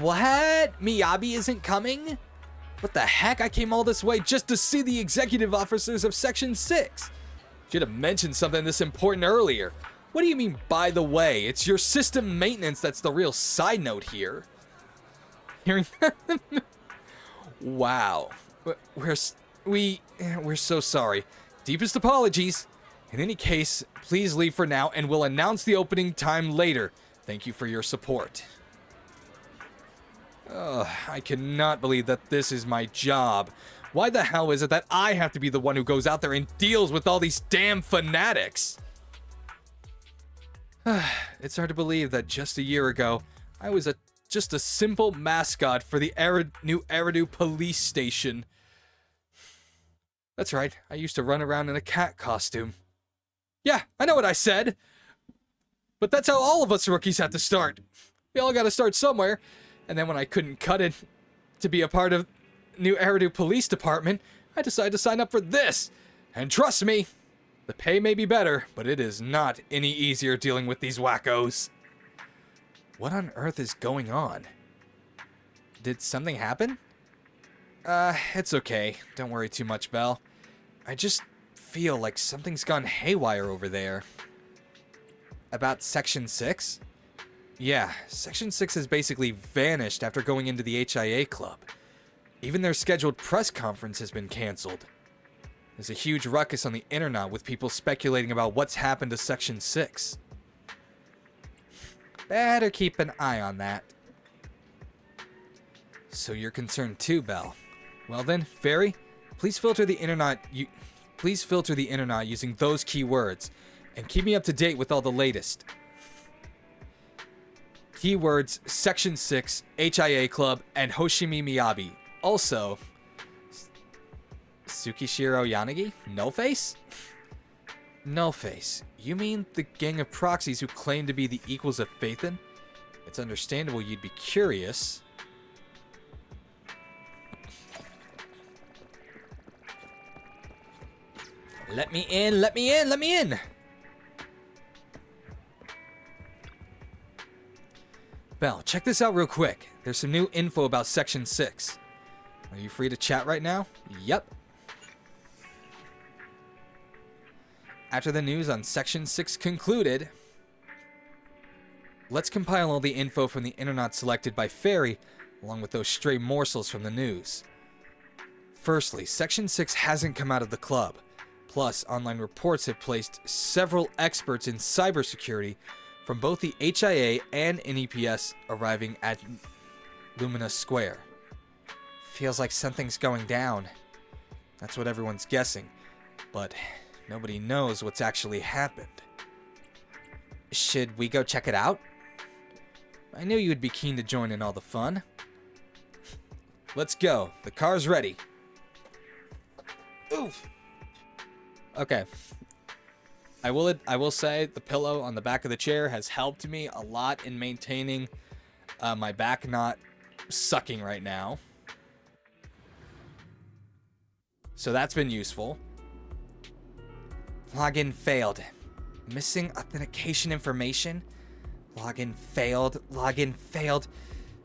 What? Miyabi isn't coming? What the heck? I came all this way just to see the executive officers of Section 6. Should have mentioned something this important earlier. What do you mean, by the way? It's your system maintenance that's the real side note here. Hearing that? Wow. We're so sorry. Deepest apologies. In any case, please leave for now and we'll announce the opening time later. Thank you for your support. I cannot believe that this is my job. Why the hell is it that I have to be the one who goes out there and deals with all these damn fanatics? It's hard to believe that just a year ago, I was just a simple mascot for the new Eridu police station. That's right, I used to run around in a cat costume. Yeah, I know what I said! But that's how all of us rookies have to start. We all gotta start somewhere. And then when I couldn't cut it to be a part of New Eridu Police Department, I decided to sign up for this. And trust me, the pay may be better, but it is not any easier dealing with these wackos. What on earth is going on? Did something happen? It's okay. Don't worry too much, Belle. I just feel like something's gone haywire over there. About Section 6? Yeah, Section 6 has basically vanished after going into the HIA club. Even their scheduled press conference has been cancelled. There's a huge ruckus on the internet with people speculating about what's happened to Section 6. Better keep an eye on that. So you're concerned too, Belle. Well then, Fairy, please filter the internet using those keywords, and keep me up to date with all the latest. Keywords Section 6, HIA Club, and Hoshimi Miyabi. Also, Tsukishiro Yanagi? Nullface? Nullface. You mean the gang of proxies who claim to be the equals of Phaethon? It's understandable you'd be curious. Let me in, let me in, let me in! Belle, check this out real quick. There's some new info about Section 6. Are you free to chat right now? Yep. After the news on Section 6 concluded, let's compile all the info from the internet selected by Fairy, along with those stray morsels from the news. Firstly, Section 6 hasn't come out of the club. Plus, online reports have placed several experts in cybersecurity from both the HIA and NEPS arriving at Lumina Square. Feels like something's going down. That's what everyone's guessing, but nobody knows what's actually happened. Should we go check it out? I knew you'd be keen to join in all the fun. Let's go. The car's ready. Oof. Okay. I will say the pillow on the back of the chair has helped me a lot in maintaining my back not sucking right now. So that's been useful. Login failed. Missing authentication information. Login failed. Login failed.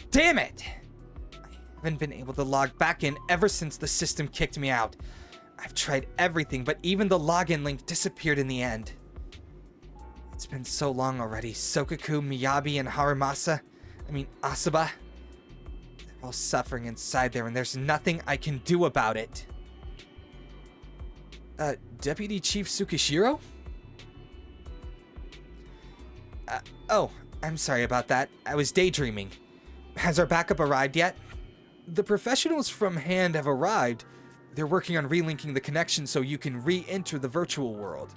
Damn it! I haven't been able to log back in ever since the system kicked me out. I've tried everything, but even the login link disappeared in the end. It's been so long already. Sokaku, Miyabi, and Asaba. They're all suffering inside there, and there's nothing I can do about it. Deputy Chief Tsukishiro? Oh, I'm sorry about that. I was daydreaming. Has our backup arrived yet? The professionals from Hand have arrived. They're working on relinking the connection so you can re-enter the virtual world.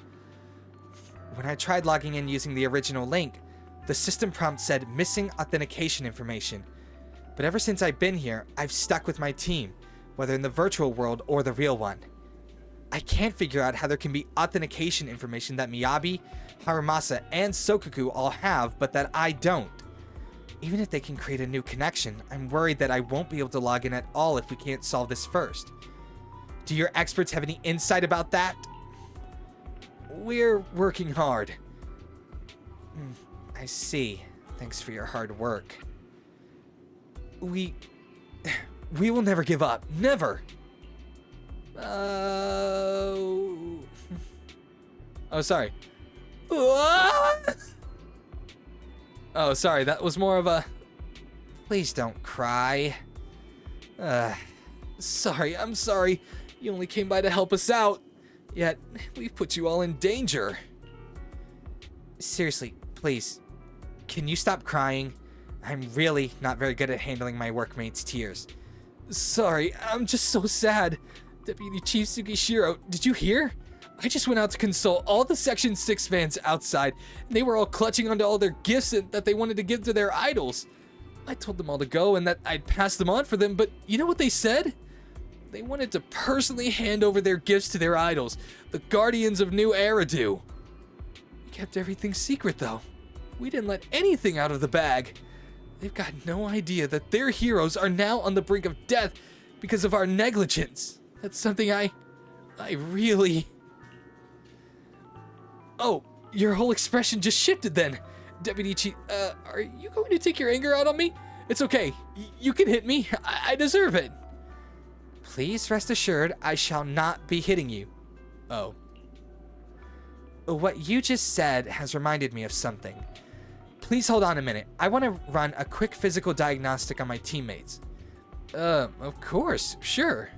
When I tried logging in using the original link, the system prompt said missing authentication information. But ever since I've been here, I've stuck with my team, whether in the virtual world or the real one. I can't figure out how there can be authentication information that Miyabi, Harumasa, and Sokaku all have, but that I don't. Even if they can create a new connection, I'm worried that I won't be able to log in at all if we can't solve this first. Do your experts have any insight about that? We're working hard. I see. Thanks for your hard work. We will never give up. Never! Oh, sorry. What? Oh, sorry. That was more of a... Please don't cry. Sorry, I'm sorry. You only came by to help us out. Yet, we've put you all in danger. Seriously, please. Can you stop crying? I'm really not very good at handling my workmates' tears. Sorry, I'm just so sad. Deputy Chief Tsukishiro, did you hear? I just went out to console all the Section 6 fans outside, and they were all clutching onto all their gifts that they wanted to give to their idols. I told them all to go and that I'd pass them on for them, but you know what they said? They wanted to personally hand over their gifts to their idols, the Guardians of New Eridu. We kept everything secret, though. We didn't let anything out of the bag. They've got no idea that their heroes are now on the brink of death because of our negligence. That's something I really... Oh, your whole expression just shifted then. Deputy Chief, are you going to take your anger out on me? It's okay. You can hit me. I deserve it. Please rest assured I shall not be hitting you. Oh. What you just said has reminded me of something. Please hold on a minute. I want to run a quick physical diagnostic on my teammates. Of course, sure.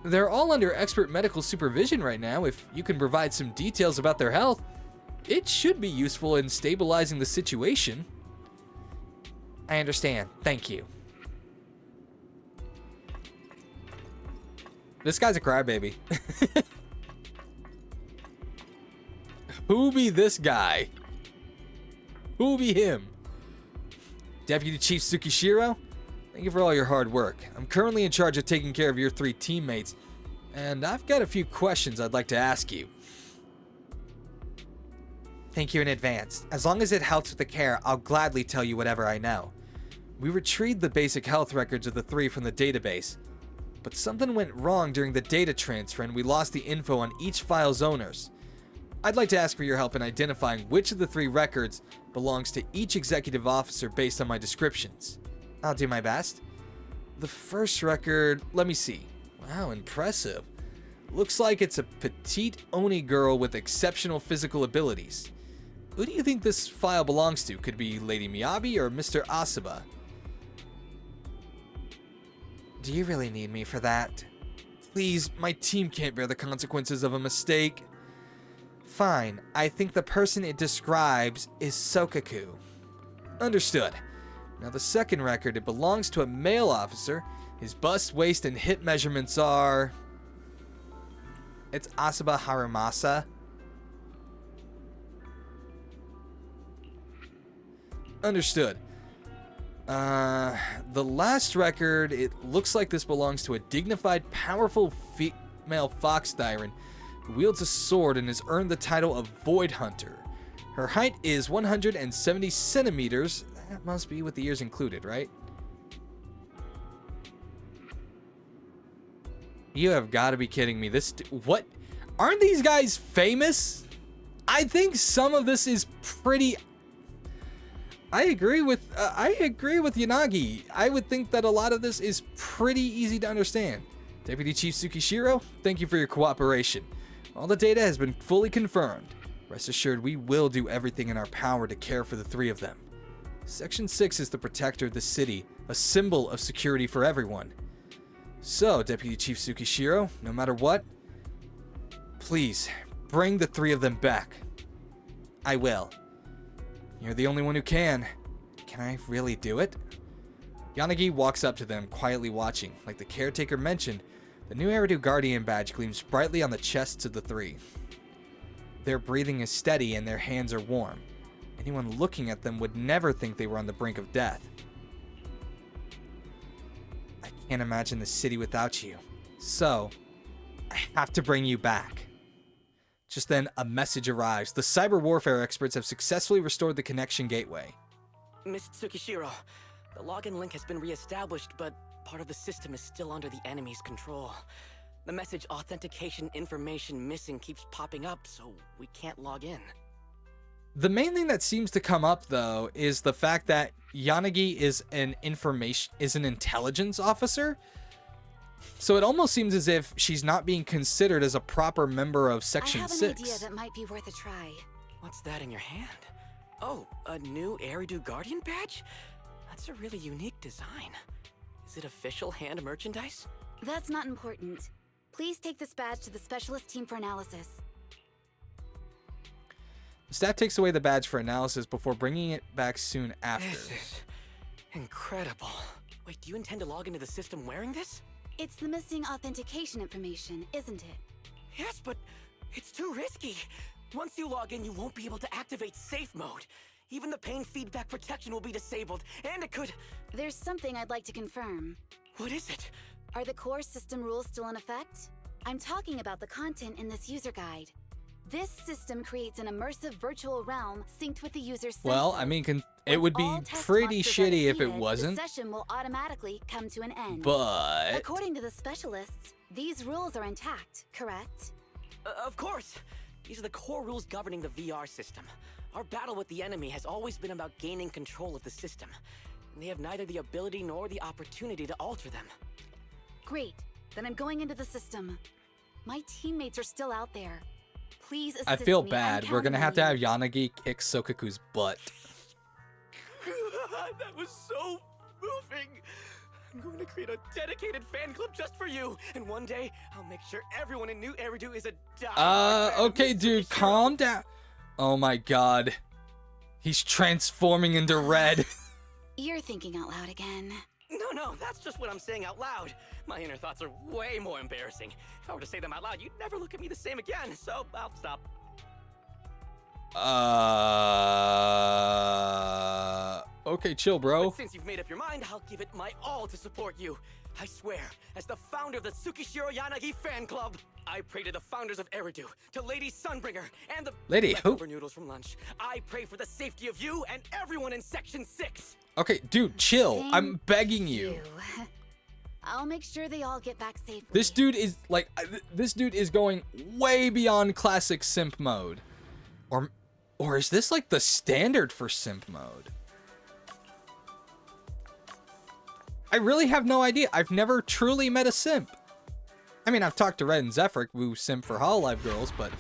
They're all under expert medical supervision right now. If you can provide some details about their health, it should be useful in stabilizing the situation. I understand. Thank you. This guy's a crybaby. Who be this guy? Who be him? Deputy Chief Tsukishiro? Thank you for all your hard work. I'm currently in charge of taking care of your 3 teammates, and I've got a few questions I'd like to ask you. Thank you in advance. As long as it helps with the care, I'll gladly tell you whatever I know. We retrieved the basic health records of the 3 from the database, but something went wrong during the data transfer and we lost the info on each file's owners. I'd like to ask for your help in identifying which of the 3 records belongs to each executive officer based on my descriptions. I'll do my best. The first record, let me see. Wow, impressive. Looks like it's a petite Oni girl with exceptional physical abilities. Who do you think this file belongs to? Could be Lady Miyabi or Mr. Asaba. Do you really need me for that? Please, my team can't bear the consequences of a mistake. Fine, I think the person it describes is Sokaku. Understood. Now the second record, it belongs to a male officer. His bust, waist, and hip measurements are... It's Asaba Harumasa. Understood. The last record, it looks like this belongs to a dignified, powerful female fox tyrant who wields a sword and has earned the title of Void Hunter. Her height is 170 centimeters. That must be with the ears included, right? You have got to be kidding me. What? Aren't these guys famous? I think some of this is pretty... I agree with Yanagi. I would think that a lot of this is pretty easy to understand. Deputy Chief Tsukishiro, thank you for your cooperation. All the data has been fully confirmed. Rest assured, we will do everything in our power to care for the 3 of them. Section 6 is the protector of the city, a symbol of security for everyone. So, Deputy Chief Tsukishiro, no matter what, please, bring the 3 of them back. I will. You're the only one who can. Can I really do it? Yanagi walks up to them, quietly watching. Like the caretaker mentioned, the new Eridu Guardian badge gleams brightly on the chests of the three. Their breathing is steady and their hands are warm. Anyone looking at them would never think they were on the brink of death. I can't imagine the city without you. So, I have to bring you back. Just then, a message arrives. The cyber warfare experts have successfully restored the connection gateway. Miss Tsukishiro, the login link has been reestablished, but part of the system is still under the enemy's control. The message authentication information missing keeps popping up, so we can't log in. The main thing that seems to come up, though, is the fact that Yanagi is an intelligence officer. So it almost seems as if she's not being considered as a proper member of Section 6. I have an idea that might be worth a try. What's that in your hand? Oh, a new Eridu Guardian badge? That's a really unique design. Is it official hand merchandise? That's not important. Please take this badge to the specialist team for analysis. The staff takes away the badge for analysis before bringing it back soon after. This is incredible. Wait, do you intend to log into the system wearing this? It's the missing authentication information, isn't it? Yes, but it's too risky. Once you log in, you won't be able to activate safe mode. Even the pain feedback protection will be disabled, and it could... There's something I'd like to confirm. What is it? Are the core system rules still in effect? I'm talking about the content in this user guide. This system creates an immersive virtual realm synced with the user's senses. Well, I mean, it would be pretty shitty if it wasn't. The session will automatically come to an end. But... according to the specialists, these rules are intact, correct? Of course. These are the core rules governing the VR system. Our battle with the enemy has always been about gaining control of the system. And they have neither the ability nor the opportunity to alter them. Great. Then I'm going into the system. My teammates are still out there. Please assist I feel me. bad. We're gonna have to have Yanagi kick Sokaku's butt. That was so moving. I'm going to create a dedicated fan club just for you. And one day, I'll make sure everyone in New Eridu is a die. Okay, dude, calm down. Oh my god. He's transforming into red. You're thinking out loud again. No, that's just what I'm saying out loud. My inner thoughts are way more embarrassing. If I were to say them out loud, you'd never look at me the same again, so I'll stop. Okay, chill, bro. But since you've made up your mind, I'll give it my all to support you. I swear, as the founder of the Tsukishiro Yanagi fan club, I pray to the founders of Eridu, to Lady Sunbringer, and the Lady who? leftover noodles from lunch. I pray for the safety of you and everyone in Section 6. Okay, dude, chill. Thank I'm begging you. I'll make sure they all get back safely. This dude is like, this dude is going way beyond classic simp mode. Or is this like the standard for simp mode? I really have no idea. I've never truly met a simp. I mean, I've talked to Red and Zephyr, who simp for Hololive girls, but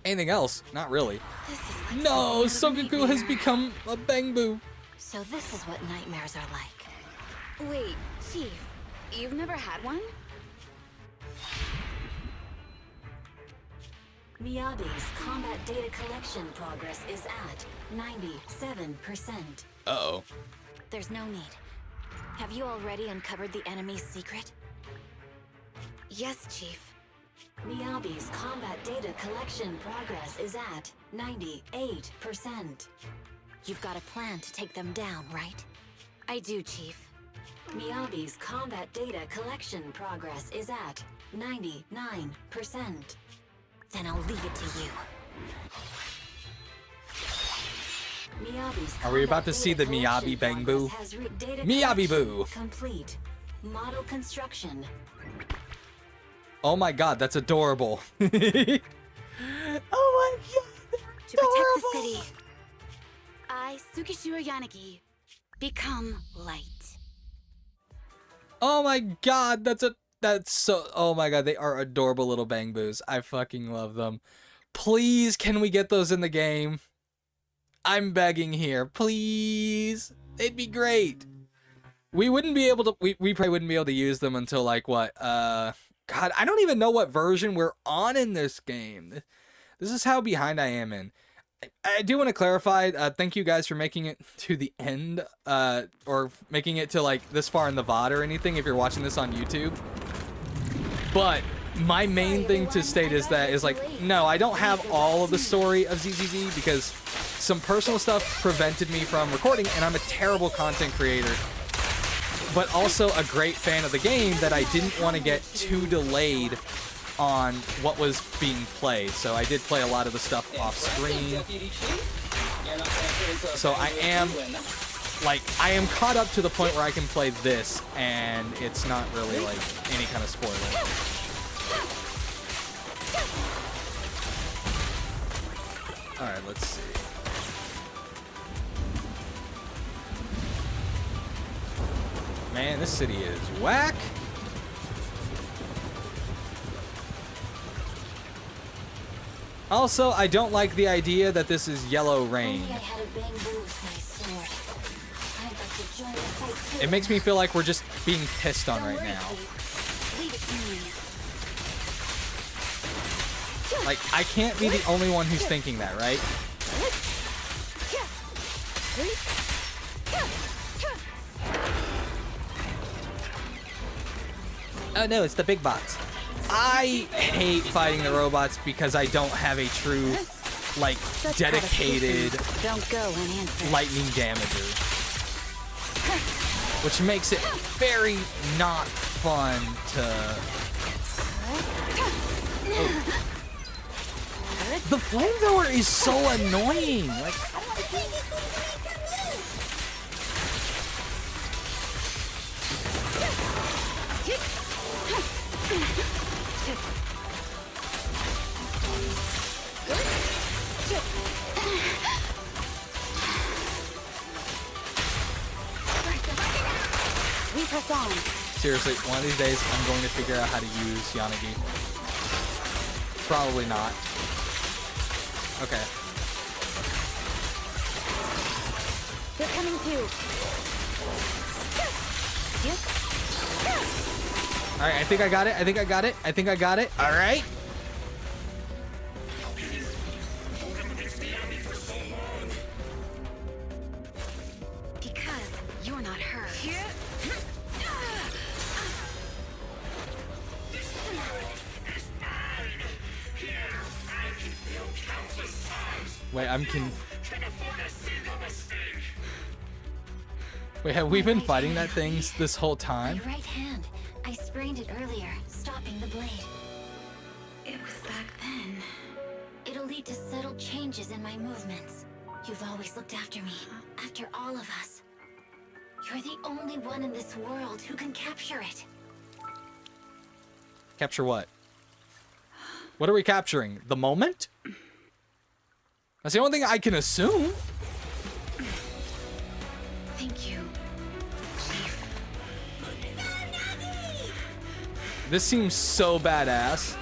anything else? Not really. Like No, Sokaku has become a bangbu. So this is what nightmares are like. Wait, Chief, you've never had one? Miyabi's combat data collection progress is at 97%. Uh-oh. There's no need. Have you already uncovered the enemy's secret? Yes, Chief. Miyabi's combat data collection progress is at 98%. You've got a plan to take them down, right? I do, Chief. Miyabi's combat data collection progress is at 99%. Then I'll leave it to you. Miyabi's Are we about to combat see the data Miyabi collection Bang progress Boo? has data Miyabi collection Boo. Complete. Model construction. Oh my god, that's adorable. Oh my god, they're To protect the adorable. city, I, Tsukishiro Yanagi, become light. Oh my god, that's so, oh my god, they are adorable little bang boos. I fucking love them. Please, can we get those in the game? I'm begging here, please. It'd be great. We wouldn't be able to, we probably wouldn't be able to use them until like what, God, I don't even know what version we're on in this game. This is how behind I am in. I do want to clarify, thank you guys for making it to the end, or making it to like this far in the VOD or anything if you're watching this on YouTube. But my main thing to state is like, no, I don't have all of the story of ZZZ because some personal stuff prevented me from recording, and I'm a terrible content creator, but also a great fan of the game that I didn't want to get too delayed on what was being played. So I did play a lot of the stuff off screen. So I am caught up to the point where I can play this and it's not really like any kind of spoiler. All right, let's see. Man, this city is whack. Also, I don't like the idea that this is yellow rain. It makes me feel like we're just being pissed on right now. Like, I can't be the only one who's thinking that, right? Oh no, it's the big bots. I hate fighting the robots because I don't have a true, like, dedicated lightning damager. Which makes it very not fun to... Oh. The flamethrower is so annoying! Like, We press on. seriously, one of these days I'm going to figure out how to use Yanagi. Probably not. Okay. They're coming too. Alright, I think I got it. I think I got it. I think I got it. Alright. Because you're not her. Wait, Wait, have we been fighting that thing this whole time? My right hand. I sprained it earlier, stopping the blade. It was back then. It'll lead to subtle changes in my movements. You've always looked after me, after all of us. You're the only one in this world who can capture it. Capture what? What are we capturing? The moment? That's the only thing I can assume. Thank you. This seems so badass.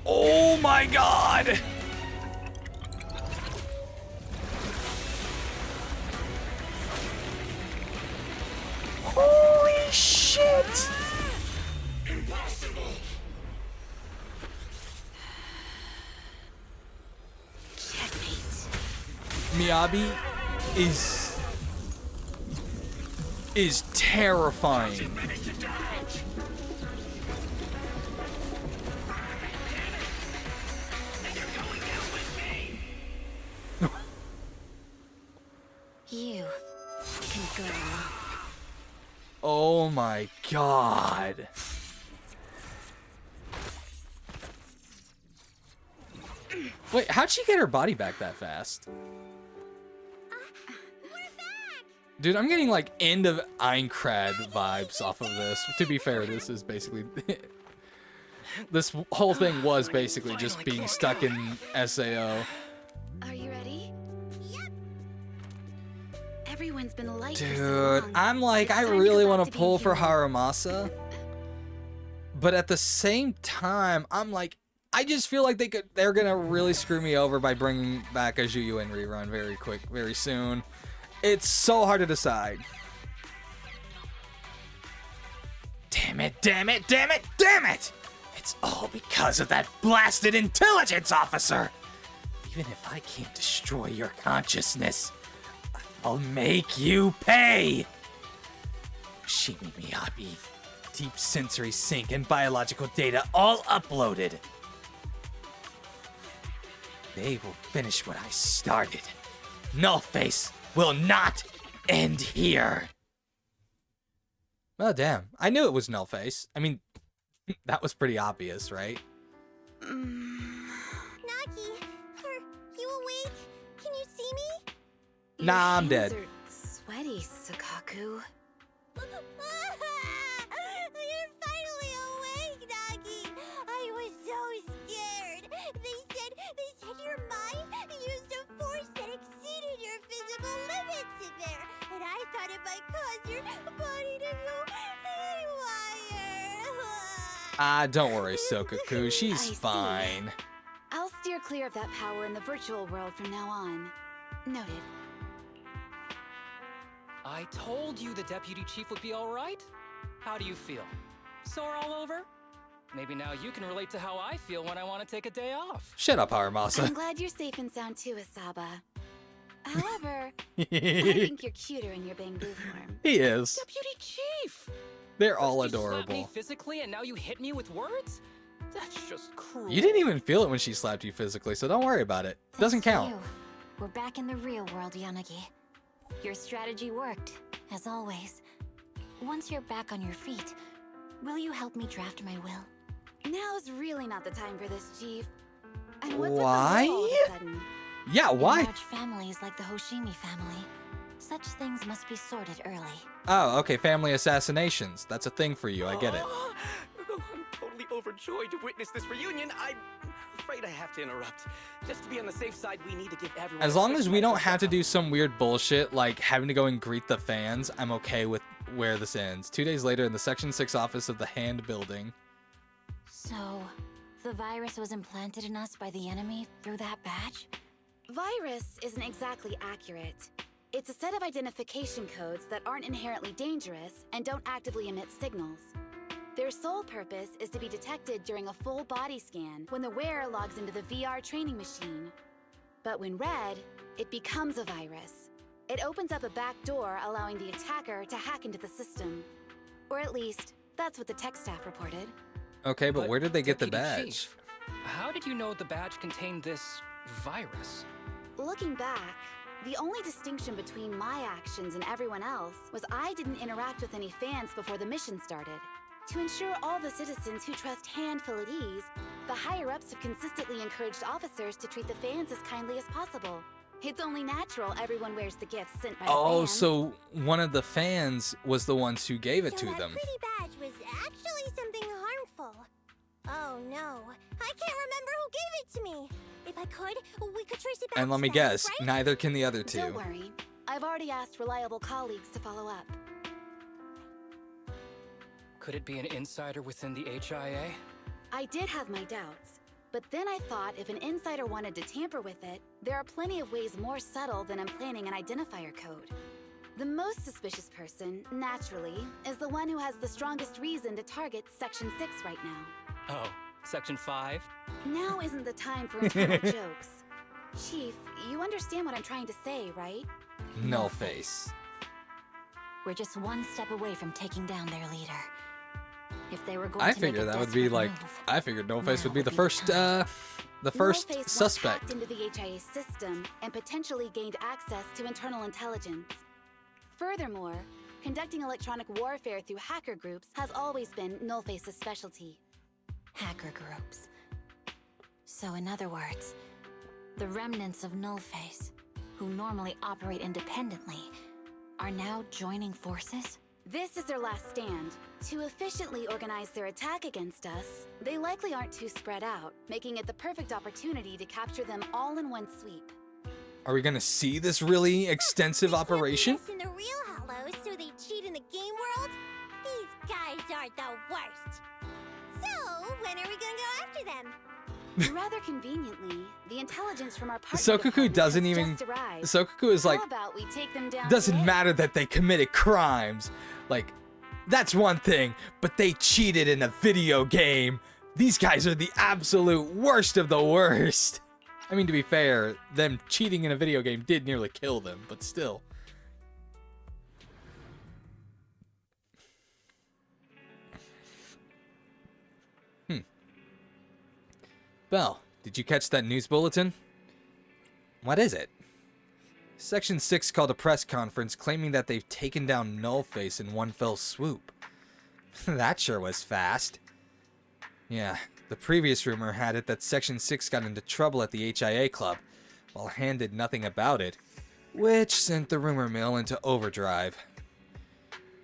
Oh my god! Holy shit! Impossible. Miyabi is terrifying. You can go. Oh my god. Wait, how'd she get her body back that fast? Dude, I'm getting like end of Aincrad vibes off of this. To be fair, this is basically... this whole thing was basically just being stuck in SAO. Are you ready? Yep. Everyone's been light for so Dude, long. I'm like, I It's time really go want back to to pull being for human. Haramasa. But at the same time, I'm like, I just feel like they're gonna really screw me over by bringing back a Zhuyuan rerun very soon. It's so hard to decide. Damn it, damn it, damn it, damn it! It's It's all because of that blasted intelligence officer! Even if I can't destroy your consciousness, I'll make you pay! Yoshimi Miyabi, deep sensory sync and biological data all uploaded. They will finish what I started. Nullface will not end here. Oh, damn. I knew it was Nullface. I mean, that was pretty obvious, right? Nagi, are you awake? Can you see me? Nah, I'm dead. Your hands are sweaty, Sakaku. You're finally awake, Nagi. I was so scared. They said your mind used a force that exceeded your physical limits in there, and I thought it might cause your body to go haywire. Don't worry, Sokaku. I She's see. fine. I'll steer clear of that power in the virtual world from now on. Noted. I told you the deputy chief would be all right. How do you feel? Sore all over? Maybe now you can relate to how I feel when I want to take a day off. Shut up, Haramasa. I'm glad you're safe and sound too, Asaba. However, I think you're cuter in your bamboo form. He is. Deputy chief! They're all First you slapped me adorable. physically and now you hit me with words? That's just cruel. You didn't even feel it when she slapped you physically, so don't worry about it. Doesn't Thanks to count. you. We're back in the real world, Yanagi. Your strategy worked, as always. Once you're back on your feet, will you help me draft my will? Now's really not the time for this, Chief. And what's Why? with the will all of a sudden? Yeah, In why? large families like the Hoshimi family, such things must be sorted early. Oh, okay, family assassinations. That's a thing for you, I get it. Oh, I'm totally overjoyed to witness this reunion. I'm afraid I have to interrupt. Just to be on the safe side, we need to give everyone As a long quick as we don't medical have to checkup. do some weird bullshit like having to go and greet the fans, I'm okay with where this ends. 2 days later in the Section 6 office of the Hand Building. So, the virus was implanted in us by the enemy through that badge? Virus isn't exactly accurate. It's a set of identification codes that aren't inherently dangerous and don't actively emit signals. Their sole purpose is to be detected during a full body scan when the wearer logs into the VR training machine. But when read, it becomes a virus. It opens up a back door, allowing the attacker to hack into the system. Or at least, that's what the tech staff reported. Okay, but where did they get the Deputy badge? Chief, how did you know the badge contained this virus? Looking back, the only distinction between my actions and everyone else was I didn't interact with any fans before the mission started. To ensure all the citizens who trust Hand feel at ease, the higher-ups have consistently encouraged officers to treat the fans as kindly as possible. It's only natural everyone wears the gifts sent by the Oh, fans. so one of the fans was the ones who gave it So to that them. pretty badge was actually something harmful. Oh no, I can't remember who gave it to me. If I could, we could trace it back And let to me them, guess, right? neither can the other Don't two. worry. I've already asked reliable colleagues to follow up. Could it be an insider within the HIA? I did have my doubts, but then I thought if an insider wanted to tamper with it, there are plenty of ways more subtle than implanting an identifier code. The most suspicious person, naturally, is the one who has the strongest reason to target Section 6 right now. Oh, Section 5? Now isn't the time for internal jokes. Chief, you understand what I'm trying to say, right? No face. We're just one step away from taking down their leader. If they were going I to make figured a that would be desperate like, move, I figured No Face now would be the the first, time. the first Nullface once suspect. hacked into the HIA system and potentially gained access to internal intelligence. Furthermore, conducting electronic warfare through hacker groups has always been Nullface's specialty. hacker groups. So in other words, the remnants of Nullface, who normally operate independently, are now joining forces? This is their last stand. To efficiently organize their attack against us, they likely aren't too spread out, making it the perfect opportunity to capture them all in one sweep. Are we gonna see this really extensive They can't beat operation? us in the real Hollows, so they cheat in the game world? These guys are the worst. So, when are we gonna go after them? Rather conveniently, the intelligence from our partner Sokaku department doesn't has even. just arrived. Sokaku is like, How about we take them down doesn't today? matter that they committed crimes. Like, that's one thing, but they cheated in a video game. These guys are the absolute worst of the worst. I mean, to be fair, them cheating in a video game did nearly kill them, but still. Belle, did you catch that news bulletin? What is it? Section 6 called a press conference claiming that they've taken down Nullface in one fell swoop. That sure was fast. Yeah, the previous rumor had it that Section 6 got into trouble at the HIA Club, while Han did nothing about it, which sent the rumor mill into overdrive.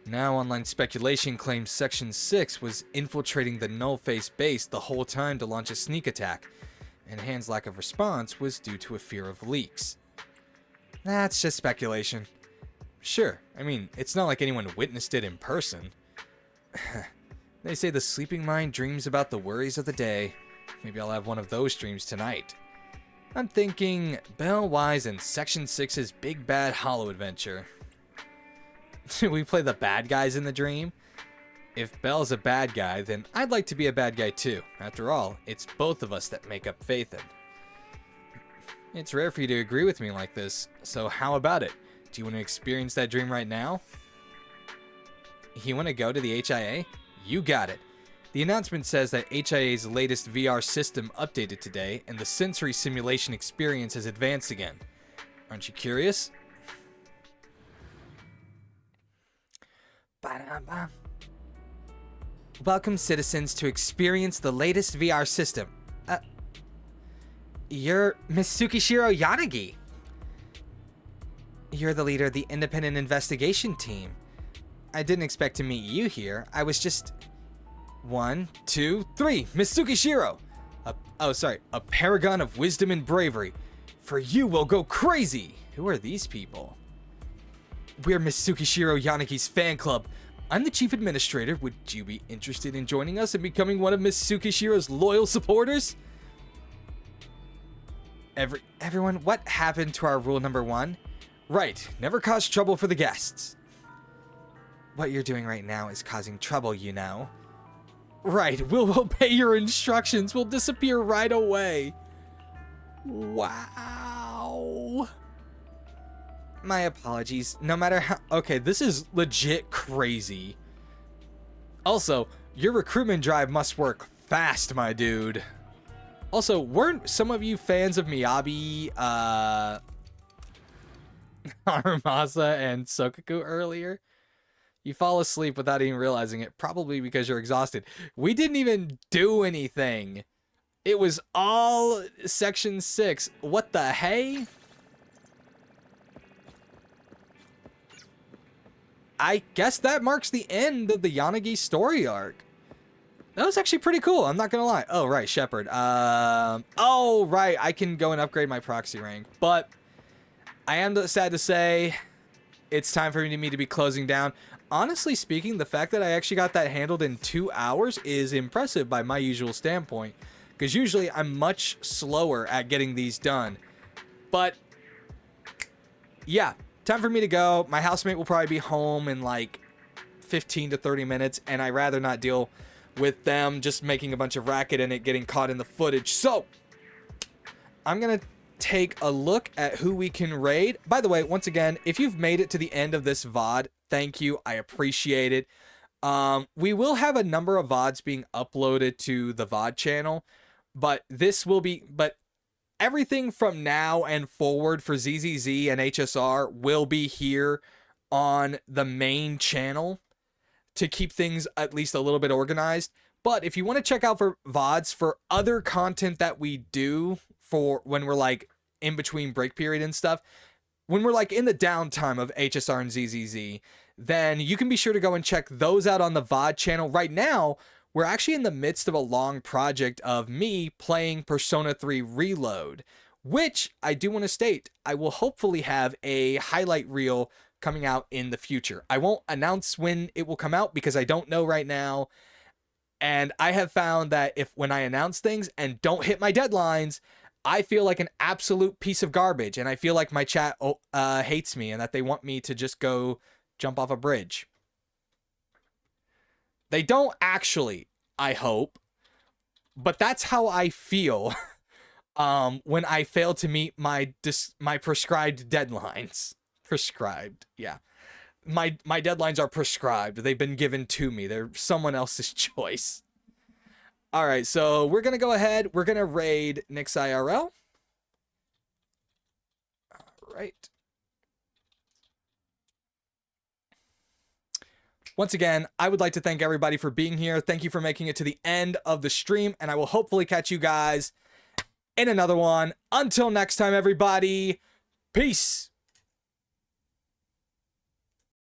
Now online speculation claims Section 6 was infiltrating the Nullface base the whole time to launch a sneak attack, and Han's lack of response was due to a fear of leaks. That's just speculation. Sure, I mean, it's not like anyone witnessed it in person. They say the sleeping mind dreams about the worries of the day. Maybe I'll have one of those dreams tonight. I'm thinking Belle Wise and Section 6's Big Bad Hollow Adventure. We play the bad guys in the dream? If Belle's a bad guy, then I'd like to be a bad guy too. After all, it's both of us that make up Phaethon. It's rare for you to agree with me like this, so how about it? Do you want to experience that dream right now? You want to go to the HIA? You got it. The announcement says that HIA's latest VR system updated today, and the sensory simulation experience has advanced again. Aren't you curious? Ba-da-ba. Welcome, citizens, to experience the latest VR system. You're Miss Tsukishiro Yanagi. You're the leader of the independent investigation team. I didn't expect to meet you here. I was just... 1, 2, 3. Miss Tsukishiro! A paragon of wisdom and bravery. For you, we'll go crazy! Who are these people? We're Miss Tsukishiro Yanagi's fan club. I'm the chief administrator. Would you be interested in joining us and becoming one of Miss Tsukishiro's loyal supporters? Everyone, what happened to our rule number 1? Right, never cause trouble for the guests. What you're doing right now is causing trouble, you know. Right, we'll obey your instructions. We'll disappear right away. Wow. My apologies. No matter how... Okay, this is legit crazy. Also, your recruitment drive must work fast, my dude. Also, weren't some of you fans of Miyabi, Arumasa, and Sokaku earlier? You fall asleep without even realizing it, probably because you're exhausted. We didn't even do anything. It was all Section 6. What the hey? I guess that marks the end of the Yanagi story arc. That was actually pretty cool, I'm not gonna lie. Oh, right, Shepard. Oh, right, I can go and upgrade my proxy rank. But I am sad to say it's time for me to be closing down. Honestly speaking, the fact that I actually got that handled in 2 hours is impressive by my usual standpoint. Because usually I'm much slower at getting these done. But, yeah, time for me to go. My housemate will probably be home in like 15 to 30 minutes. And I'd rather not deal with them just making a bunch of racket and it getting caught in the footage. So, I'm going to take a look at who we can raid. By the way, once again, if you've made it to the end of this VOD, thank you. I appreciate it. We will have a number of VODs being uploaded to the VOD channel, but everything from now and forward for ZZZ and HSR will be here on the main channel to keep things at least a little bit organized. But if you want to check out for VODs for other content that we do for when we're like in between break period and stuff, when we're like in the downtime of HSR and ZZZ, then you can be sure to go and check those out on the VOD channel. Right now, we're actually in the midst of a long project of me playing Persona 3 Reload, which I do want to state, I will hopefully have a highlight reel coming out in the future. I won't announce when it will come out because I don't know right now. And I have found that when I announce things and don't hit my deadlines, I feel like an absolute piece of garbage. And I feel like my chat hates me and that they want me to just go jump off a bridge. They don't actually, I hope. But that's how I feel when I fail to meet my prescribed deadlines. Prescribed, yeah. My deadlines are prescribed. They've been given to me. They're someone else's choice. All right, so we're gonna go ahead. We're gonna raid Nyx IRL. All right. Once again, I would like to thank everybody for being here. Thank you for making it to the end of the stream, and I will hopefully catch you guys in another one. Until next time, everybody, peace.